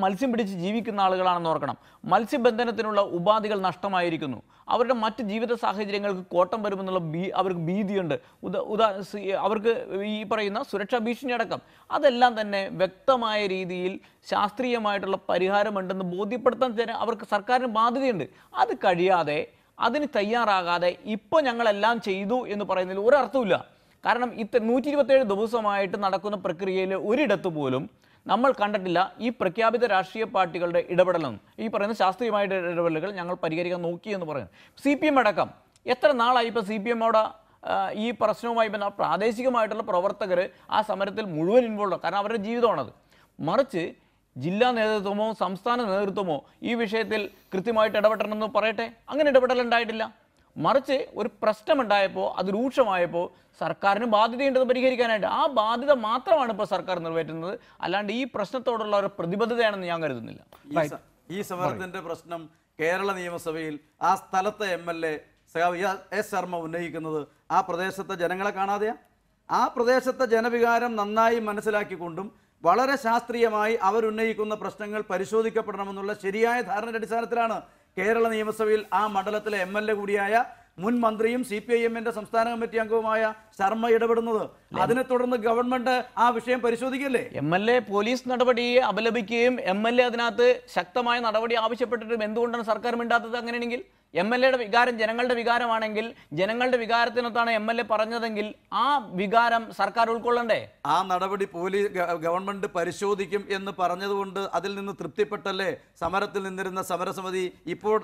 മത്സ്യം പിടിച്ച് ജീവിക്കുന്ന ആളുകളാണെന്ന് ഓർക്കണം. മത്സ്യബന്ധനത്തിനുള്ള ഉപാധികൾ നഷ്ടമായിരിക്കുന്നു. അവരുടെ മറ്റ് ജീവിത സാഹചര്യങ്ങൾക്ക് കോട്ടം വരുമെന്നുള്ള അവർക്ക് ഭീതിയുണ്ട്. അവർക്ക് ഈ പറയുന്ന സുരക്ഷാ ഭീഷണി അടക്കം അതെല്ലാം തന്നെ വ്യക്തമായ രീതിയിൽ ശാസ്ത്രീയമായിട്ടുള്ള പരിഹാരമുണ്ടെന്ന് ബോധ്യപ്പെടുത്താൻ അവർക്ക് സർക്കാരിന് ബാധ്യതയുണ്ട്. അത് കഴിയാതെ അതിന് തയ്യാറാകാതെ ഇപ്പോൾ ഞങ്ങളെല്ലാം ചെയ്തു എന്ന് പറയുന്നതിൽ ഒരർത്ഥമില്ല. കാരണം 127 ദിവസമായിട്ട് നടക്കുന്ന പ്രക്രിയയിൽ ഒരിടത്ത് പോലും നമ്മൾ കണ്ടിട്ടില്ല ഈ പ്രഖ്യാപിത രാഷ്ട്രീയ പാർട്ടികളുടെ ഇടപെടലൊന്നും. ഈ പറയുന്ന ശാസ്ത്രീയമായിട്ട് ഇടപെടലുകൾ ഞങ്ങൾ പരിഹരിക്കാൻ നോക്കി എന്ന് പറയുന്നത് CPM അടക്കം എത്ര നാളായി ഇപ്പോൾ CPM-ഓടെ ഈ പ്രശ്നവുമായി പ്രാദേശികമായിട്ടുള്ള പ്രവർത്തകർ ആ സമരത്തിൽ മുഴുവൻ ഇൻവോൾവ്, കാരണം അവരുടെ ജീവിതമാണത്. മറിച്ച് ജില്ലാ നേതൃത്വമോ സംസ്ഥാന നേതൃത്വമോ ഈ വിഷയത്തിൽ കൃത്യമായിട്ട് ഇടപെടണമെന്ന് പറയട്ടെ. അങ്ങനെ ഇടപെടലുണ്ടായിട്ടില്ല. മറിച്ച് ഒരു പ്രശ്നമുണ്ടായപ്പോൾ അത് രൂക്ഷമായപ്പോൾ സർക്കാരിന് ബാധ്യതയുണ്ടെന്ന് പരിഹരിക്കാനായിട്ട് ആ ബാധ്യത മാത്രമാണ് ഇപ്പോൾ സർക്കാർ നിറവേറ്റുന്നത്. അല്ലാണ്ട് ഈ പ്രശ്നത്തോടുള്ള ഒരു പ്രതിബദ്ധതയാണെന്ന് ഞാൻ കരുതുന്നില്ല. ഈ സമരത്തിന്റെ പ്രശ്നം കേരള നിയമസഭയിൽ ആ സ്ഥലത്തെ MLA എസ് ശർമ്മ ഉന്നയിക്കുന്നത് ആ പ്രദേശത്തെ ജനങ്ങളെ കാണാതെയാണ്. ആ പ്രദേശത്തെ ജനവികാരം നന്നായി മനസ്സിലാക്കിക്കൊണ്ടും വളരെ ശാസ്ത്രീയമായി അവരുന്നയിക്കുന്ന പ്രശ്നങ്ങൾ പരിശോധിക്കപ്പെടണമെന്നുള്ള ശരിയായ ധാരണയുടെ അടിസ്ഥാനത്തിലാണ് കേരള നിയമസഭയിൽ ആ മണ്ഡലത്തിലെ MLA കൂടിയായ മുൻ മന്ത്രിയും CPIM-ന്റെ സംസ്ഥാന കമ്മിറ്റി അംഗവുമായ ശർമ്മ ഇടപെടുന്നത്. അതിനെ തുടർന്ന് ഗവൺമെന്റ് ആ വിഷയം പരിശോധിക്കല്ലേ? MLA പോലീസ് നടപടിയെ അപലപിക്കുകയും MLA അതിനകത്ത് ശക്തമായ നടപടി ആവശ്യപ്പെട്ടിട്ടും എന്തുകൊണ്ടാണ് സർക്കാർ മിണ്ടാത്തത്? അങ്ങനെയാണെങ്കിൽ MLA-യുടെ വികാരം ജനങ്ങളുടെ വികാരമാണെങ്കിൽ ജനങ്ങളുടെ വികാരത്തിനൊത്താണ് MLA പറഞ്ഞതെങ്കിൽ ആ വികാരം സർക്കാർ ഉൾക്കൊള്ളണ്ടേ? ആ നടപടി ഗവൺമെന്റ് പരിശോധിക്കും എന്ന് പറഞ്ഞതുകൊണ്ട് അതിൽ നിന്ന് തൃപ്തിപ്പെട്ടല്ലേ സമരത്തിൽ നിന്നിരുന്ന സമരസമിതി ഇപ്പോൾ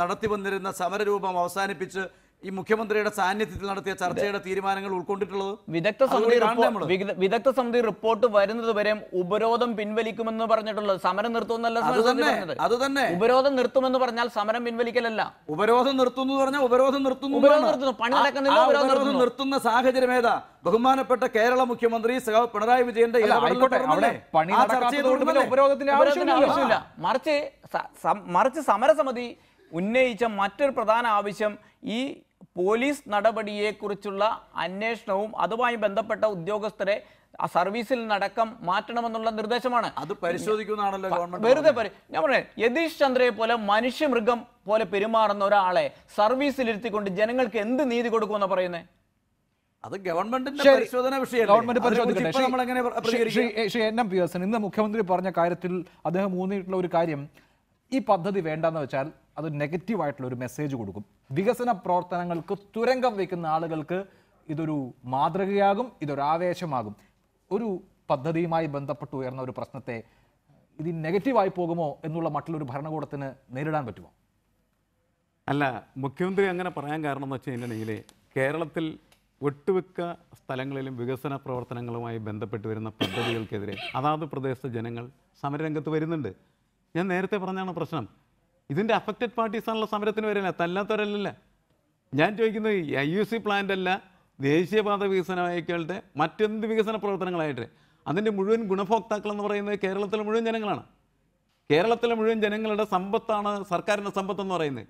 നടത്തി വന്നിരുന്ന സമരരൂപം അവസാനിപ്പിച്ച് ഈ മുഖ്യമന്ത്രിയുടെ സാന്നിധ്യത്തിൽ നടത്തിയ ചർച്ചയുടെ തീരുമാനങ്ങൾ ഉൾക്കൊണ്ടിട്ടുള്ളത്? വിദഗ്ധ സമിതി റിപ്പോർട്ട് വരുന്നത് വരെ ഉപരോധം പിൻവലിക്കുമെന്ന് പറഞ്ഞിട്ടുള്ളത്. സമരം നിർത്തുമെന്നല്ല അത് തന്നെ. ഉപരോധം നിർത്തുമെന്ന് പറഞ്ഞാൽ സമരം പിൻവലിക്കലല്ല. ഉപരോധം നിർത്തുന്നു പറഞ്ഞാൽ ഉപരോധം നിർത്തുന്നു. പണി നടക്കുന്നില്ല. നിർത്തുന്ന സാഹചര്യം ഏതാ? ബഹുമാനപ്പെട്ട കേരള മുഖ്യമന്ത്രി പിണറായി വിജയന്റെ ഉപരോധത്തിന്റെ ആവശ്യമില്ല. മറിച്ച് സമരസമിതി ഉന്നയിച്ച മറ്റൊരു പ്രധാന ആവശ്യം ഈ പോലീസ് നടപടിയെക്കുറിച്ചുള്ള അന്വേഷണവും അതുമായി ബന്ധപ്പെട്ട ഉദ്യോഗസ്ഥരെ ആ സർവീസിൽ നിന്നടക്കം മാറ്റണമെന്നുള്ള നിർദ്ദേശമാണ്. അത് പരിശോധിക്കുന്നതാണല്ലോ ഗവൺമെന്റ്. വെറുതെ ഞാൻ പറഞ്ഞേ, യതീഷ് ചന്ദ്രയെ പോലെ മനുഷ്യമൃഗം പോലെ പെരുമാറുന്ന ഒരാളെ സർവീസിലിരുത്തിക്കൊണ്ട് ജനങ്ങൾക്ക് എന്ത് നീതി കൊടുക്കുമെന്ന് പറയുന്നത്? അത് ഗവൺമെന്റിന്റെ പരിശോധന വിഷയമല്ലേ? ശ്രീ NM പിയേഴ്സൺ, ഇന്ന് മുഖ്യമന്ത്രി പറഞ്ഞ കാര്യത്തിൽ അദ്ദേഹം ഊന്നിയിട്ടുള്ള ഒരു കാര്യം, ഈ പദ്ധതി വേണ്ടെന്ന് വെച്ചാൽ അത് നെഗറ്റീവായിട്ടുള്ള ഒരു മെസ്സേജ് കൊടുക്കും. വികസന പ്രവർത്തനങ്ങൾക്ക് തുരങ്കം വയ്ക്കുന്ന ആളുകൾക്ക് ഇതൊരു മാതൃകയാകും, ഇതൊരു ആവേശമാകും. ഒരു പദ്ധതിയുമായി ബന്ധപ്പെട്ട് ഉയർന്ന ഒരു പ്രശ്നത്തെ ഇത് നെഗറ്റീവായി പോകുമോ എന്നുള്ള മറ്റുള്ളൊരു ഭരണകൂടത്തിന് നേരിടാൻ പറ്റുമോ? അല്ല, മുഖ്യമന്ത്രി അങ്ങനെ പറയാൻ കാരണം എന്ന് വെച്ച് കഴിഞ്ഞിട്ടുണ്ടെങ്കിൽ കേരളത്തിൽ ഒട്ടുമിക്ക സ്ഥലങ്ങളിലും വികസന പ്രവർത്തനങ്ങളുമായി ബന്ധപ്പെട്ട് വരുന്ന പദ്ധതികൾക്കെതിരെ അതാത് പ്രദേശത്തെ ജനങ്ങൾ സമരരംഗത്ത് വരുന്നുണ്ട്. ഞാൻ നേരത്തെ പറഞ്ഞാണ് പ്രശ്നം. ഇതിൻ്റെ അഫക്റ്റഡ് പാർട്ടീസാണുള്ള സമരത്തിന് വരില്ല, തല്ലാത്തവരല്ല. ഞാൻ ചോദിക്കുന്നത് IUC പ്ലാന്റ് അല്ല, ദേശീയപാത വികസനമായിക്കോട്ടെ മറ്റെന്ത് വികസന പ്രവർത്തനങ്ങളായിട്ട് അതിൻ്റെ മുഴുവൻ ഗുണഭോക്താക്കൾ എന്ന് പറയുന്നത് കേരളത്തിലെ മുഴുവൻ ജനങ്ങളാണ്. കേരളത്തിലെ മുഴുവൻ ജനങ്ങളുടെ സമ്പത്താണ് സർക്കാരിൻ്റെ സമ്പത്തെന്ന് പറയുന്നത്.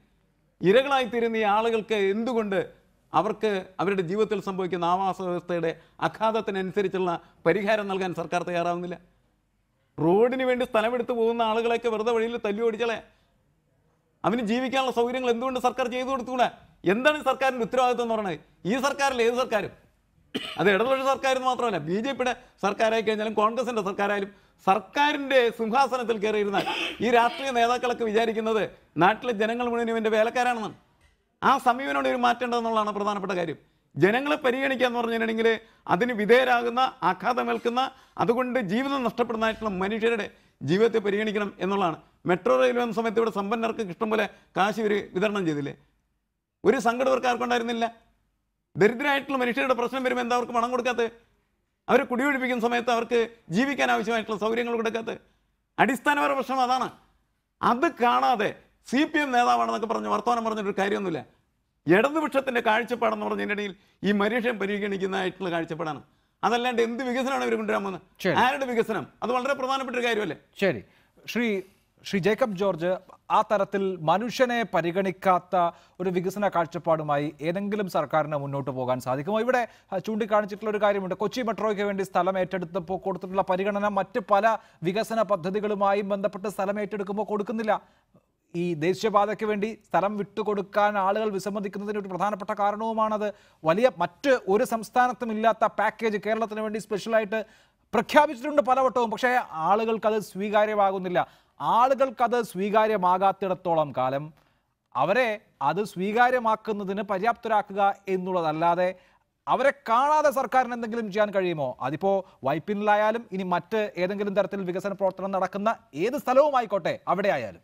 ഇരകളായിത്തീരുന്ന ഈ ആളുകൾക്ക് എന്തുകൊണ്ട് അവർക്ക് അവരുടെ ജീവിതത്തിൽ സംഭവിക്കുന്ന ആവാസ വ്യവസ്ഥയുടെ അഘാതത്തിനനുസരിച്ചുള്ള പരിഹാരം നൽകാൻ സർക്കാർ തയ്യാറാവുന്നില്ല? റോഡിന് വേണ്ടി സ്ഥലമെടുത്ത് പോകുന്ന ആളുകളെയൊക്കെ വെറുതെ വഴിയിൽ തല്ലി ഓടിച്ചളെ അവന് ജീവിക്കാനുള്ള സൗകര്യങ്ങൾ എന്തുകൊണ്ട് സർക്കാർ ചെയ്തു കൊടുത്തുകൂടാ? എന്താണ് ഈ സർക്കാരിൻ്റെ ഉത്തരവാദിത്വം എന്ന് പറയുന്നത്? ഈ സർക്കാരിൽ ഏത് സർക്കാരും, അത് ഇടതുപക്ഷ സർക്കാരെന്ന് മാത്രമല്ല, BJP-യുടെ സർക്കാരായി കഴിഞ്ഞാലും കോൺഗ്രസിൻ്റെ സർക്കാരായാലും സർക്കാരിൻ്റെ സിംഹാസനത്തിൽ കയറിയിരുന്നാൽ ഈ രാഷ്ട്രീയ നേതാക്കളൊക്കെ വിചാരിക്കുന്നത് നാട്ടിലെ ജനങ്ങൾ മുഴുവൻ ഇവൻ്റെ വേലക്കാരാണെന്നാണ്. ആ സമീപനോട് ഒരു മാറ്റേണ്ടതെന്നുള്ളതാണ് പ്രധാനപ്പെട്ട കാര്യം. ജനങ്ങളെ പരിഗണിക്കുക എന്ന് പറഞ്ഞിട്ടുണ്ടെങ്കിൽ അതിന് വിധേയരാകുന്ന, ആഘാതമേൽക്കുന്ന, അതുകൊണ്ട് ജീവിതം നഷ്ടപ്പെടുന്നതായിട്ടുള്ള മനുഷ്യരുടെ ജീവിതത്തെ പരിഗണിക്കണം എന്നുള്ളതാണ്. മെട്രോ റെയിൽ വന്ന സമയത്ത് ഇവിടെ സമ്പന്നർക്ക് ഇഷ്ടംപോലെ കാശ് ഇവർ വിതരണം ചെയ്തില്ലേ? ഒരു സങ്കടവർക്കാർക്കുണ്ടായിരുന്നില്ല. ദരിദ്രരായിട്ടുള്ള മനുഷ്യരുടെ പ്രശ്നം വരുമ്പോൾ എന്താ അവർക്ക് പണം കൊടുക്കാത്തത്? അവരെ കുടിയൊഴിപ്പിക്കുന്ന സമയത്ത് അവർക്ക് ജീവിക്കാൻ ആവശ്യമായിട്ടുള്ള സൗകര്യങ്ങൾ കൊടുക്കാത്തത്? അടിസ്ഥാനപര പ്രശ്നം അതാണ്. അത് കാണാതെ CPM നേതാവാണെന്നൊക്കെ പറഞ്ഞ് വർത്തമാനം പറഞ്ഞിട്ടൊരു കാര്യമൊന്നുമില്ല. ഇടതുപക്ഷത്തിൻ്റെ കാഴ്ചപ്പാടെന്ന് പറഞ്ഞിട്ടുണ്ടെങ്കിൽ ഈ മനുഷ്യൻ പരിഗണിക്കുന്നതായിട്ടുള്ള കാഴ്ചപ്പാടാണ്. അതല്ലാണ്ട് എന്ത് വികസനമാണ് ഇവർ കൊണ്ടുവരാൻ പോകുന്നത്? ആരുടെ വികസനം? അത് വളരെ പ്രധാനപ്പെട്ട ഒരു കാര്യമല്ലേ? ശരി, ശ്രീ ശ്രീ ജേക്കബ് ജോർജ്, ആ തരത്തിൽ മനുഷ്യനെ പരിഗണിക്കാത്ത ഒരു വികസന കാഴ്ചപ്പാടുമായി ഏതെങ്കിലും സർക്കാരിന് മുന്നോട്ട് പോകാൻ സാധിക്കുമോ? ഇവിടെ ചൂണ്ടിക്കാണിച്ചിട്ടുള്ള ഒരു കാര്യമുണ്ട്. കൊച്ചി മെട്രോയ്ക്ക് വേണ്ടി സ്ഥലം ഏറ്റെടുത്തപ്പോൾ കൊടുത്തിട്ടുള്ള പരിഗണന മറ്റ് പല വികസന പദ്ധതികളുമായും ബന്ധപ്പെട്ട് സ്ഥലം ഏറ്റെടുക്കുമ്പോൾ കൊടുക്കുന്നില്ല. ഈ ദേശീയപാതയ്ക്ക് വേണ്ടി സ്ഥലം വിട്ടുകൊടുക്കാൻ ആളുകൾ വിസമ്മതിക്കുന്നതിന് ഒരു പ്രധാനപ്പെട്ട കാരണവുമാണത്. വലിയ മറ്റ് ഒരു സംസ്ഥാനത്തും ഇല്ലാത്ത പാക്കേജ് കേരളത്തിന് വേണ്ടി സ്പെഷ്യലായിട്ട് പ്രഖ്യാപിച്ചിട്ടുണ്ട് പലവട്ടവും. പക്ഷേ ആളുകൾക്കത് സ്വീകാര്യമാകുന്നില്ല. ആളുകൾക്കത് സ്വീകാര്യമാകാത്തിടത്തോളം കാലം അവരെ അത് സ്വീകാര്യമാക്കുന്നതിന് പര്യാപ്തരാക്കുക എന്നുള്ളതല്ലാതെ അവരെ കാണാതെ സർക്കാരിന് എന്തെങ്കിലും ചെയ്യാൻ കഴിയുമോ? അതിപ്പോൾ വൈപ്പിനിലായാലും ഇനി മറ്റ് ഏതെങ്കിലും തരത്തിൽ വികസന പ്രവർത്തനം നടക്കുന്ന ഏത് സ്ഥലവുമായിക്കോട്ടെ, അവിടെ ആയാലും.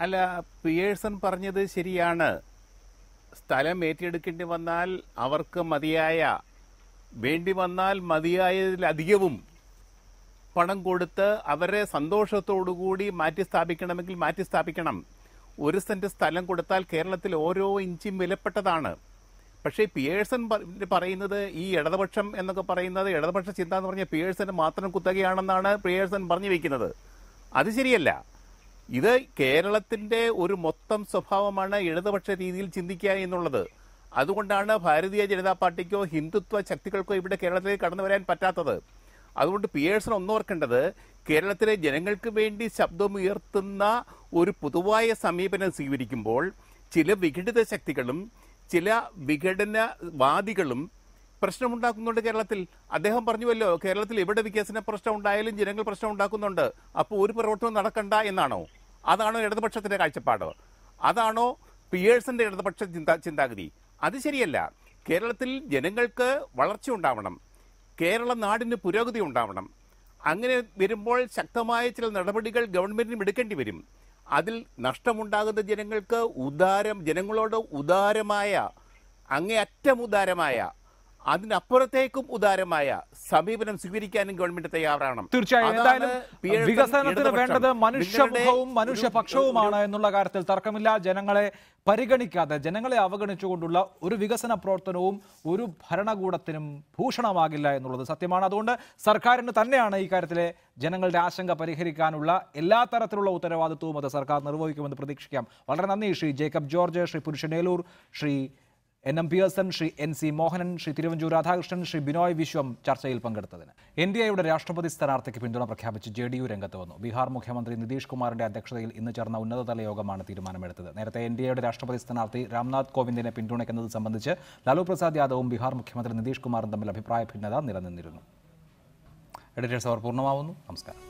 അല്ല, പിയേഴ്സൺ പറഞ്ഞത് ശരിയാണ്. സ്ഥലം ഏറ്റെടുക്കേണ്ടി വന്നാൽ അവർക്ക് വേണ്ടി വന്നാൽ മതിയായതിലധികവും പണം കൊടുത്ത് അവരെ സന്തോഷത്തോടുകൂടി മാറ്റി സ്ഥാപിക്കണമെങ്കിൽ മാറ്റി സ്ഥാപിക്കണം. 1 സെന്റ് സ്ഥലം കൊടുത്താൽ കേരളത്തിൽ ഓരോ ഇഞ്ചും വിലപ്പെട്ടതാണ്. പക്ഷേ പിയേഴ്സൺ പറയുന്നത് ഈ ഇടതുപക്ഷം എന്നൊക്കെ പറയുന്നത്, ഇടതുപക്ഷ ചിന്ത എന്ന് പറഞ്ഞാൽ പിയേഴ്സന് മാത്രം കുത്തകയാണെന്നാണ് പിയേഴ്സൺ പറഞ്ഞു വയ്ക്കുന്നത്. അത് ശരിയല്ല. ഇത് കേരളത്തിൻ്റെ ഒരു മൊത്തം സ്വഭാവമാണ് ഇടതുപക്ഷ രീതിയിൽ ചിന്തിക്കുക എന്നുള്ളത്. അതുകൊണ്ടാണ് ഭാരതീയ ജനതാ പാർട്ടിക്കോ ഹിന്ദുത്വ ശക്തികൾക്കോ ഇവിടെ കേരളത്തിലേക്ക് കടന്നു വരാൻ പറ്റാത്തത്. അതുകൊണ്ട് പിയേഴ്സൺ ഒന്നോർക്കേണ്ടത്, കേരളത്തിലെ ജനങ്ങൾക്ക് വേണ്ടി ശബ്ദമുയർത്തുന്ന ഒരു പൊതുവായ സമീപനം സ്വീകരിക്കുമ്പോൾ ചില വിഘടിത ശക്തികളും ചില വിഘടനവാദികളും പ്രശ്നമുണ്ടാക്കുന്നുണ്ട് കേരളത്തിൽ. അദ്ദേഹം പറഞ്ഞുവല്ലോ, കേരളത്തിൽ എവിടെ വികസന പ്രശ്നം ഉണ്ടായാലും ജനങ്ങൾ പ്രശ്നം ഉണ്ടാക്കുന്നുണ്ട്, അപ്പോൾ ഒരു പ്രവർത്തനം നടക്കണ്ട എന്നാണോ? അതാണോ ഇടതുപക്ഷത്തിന്റെ കാഴ്ചപ്പാട്? അതാണോ പിയേഴ്സന്റെ ഇടതുപക്ഷ ചിന്താഗതി? അത് ശരിയല്ല. കേരളത്തിൽ ജനങ്ങൾക്ക് വളർച്ച ഉണ്ടാവണം, കേരള നാടിന് പുരോഗതി ഉണ്ടാവണം. അങ്ങനെ വരുമ്പോൾ ശക്തമായ ചില നടപടികൾ ഗവൺമെന്റിനും എടുക്കേണ്ടി വരും. അതിൽ നഷ്ടമുണ്ടാകുന്ന ജനങ്ങളോട് ഉദാരമായ, അങ്ങേയറ്റം ഉദാരമായ, അതിനപ്പുറത്തേക്കും ഉദാരമായ സമീപനം സ്വീകരിക്കാനും ഗവൺമെന്റ് തയ്യാറാണ്. തീർച്ചയായും. എന്തായാലും വികസനത്തിന് വേണ്ടത് മനുഷ്യമുഖവും മനുഷ്യപക്ഷവുമാണ് എന്നുള്ള കാര്യത്തിൽ തർക്കമില്ല. ജനങ്ങളെ പരിഗണിക്കാതെ, ജനങ്ങളെ അവഗണിച്ചുകൊണ്ടുള്ള ഒരു വികസന പ്രവർത്തനവും ഒരു ഭരണകൂടത്തിനും ഭൂഷണമാകില്ല എന്നുള്ളത് സത്യമാണ്. അതുകൊണ്ട് സർക്കാരിന് തന്നെയാണ് ഈ കാര്യത്തിലെ ജനങ്ങളുടെ ആശങ്ക പരിഹരിക്കാനുള്ള എല്ലാ തരത്തിലുള്ള ഉത്തരവാദിത്വവും അത് സർക്കാർ നിർവഹിക്കുമെന്ന് പ്രതീക്ഷിക്കാം. വളരെ നന്ദി Shri Jacob George, Sri Purushan Eloor, Sri NM Pearson, Sri NC Mohanan, Sri Thiruvanchoor Radhakrishnan, Sri Binoy Viswam ചർച്ചയിൽ പങ്കെടുത്തതിന്. NDAയുടെ രാഷ്ട്രപതി സ്ഥാനാർത്ഥിക്ക് പിന്തുണ പ്രഖ്യാപിച്ച് JDU രംഗത്ത് വന്നു. ബീഹാർ മുഖ്യമന്ത്രി നിതീഷ് കുമാറിന്റെ അധ്യക്ഷതയിൽ ഇന്ന് ചേർന്ന ഉന്നതതല യോഗമാണ് തീരുമാനമെടുത്തത്. നേരത്തെ NDAയുടെ രാഷ്ട്രപതി സ്ഥാനാർത്ഥി രാംനാഥ് കോവിന്ദിനെ പിന്തുണയ്ക്കുന്നത് സംബന്ധിച്ച് ലാലു പ്രസാദ് യാദവും ബീഹാർ മുഖ്യമന്ത്രി നിതീഷ് കുമാറും തമ്മിൽ അഭിപ്രായ ഭിന്നത നിലനിന്നിരുന്നു. എഡിറ്റേഴ്സ് അവർ പൂർണ്ണമാവുന്നു. നമസ്കാരം.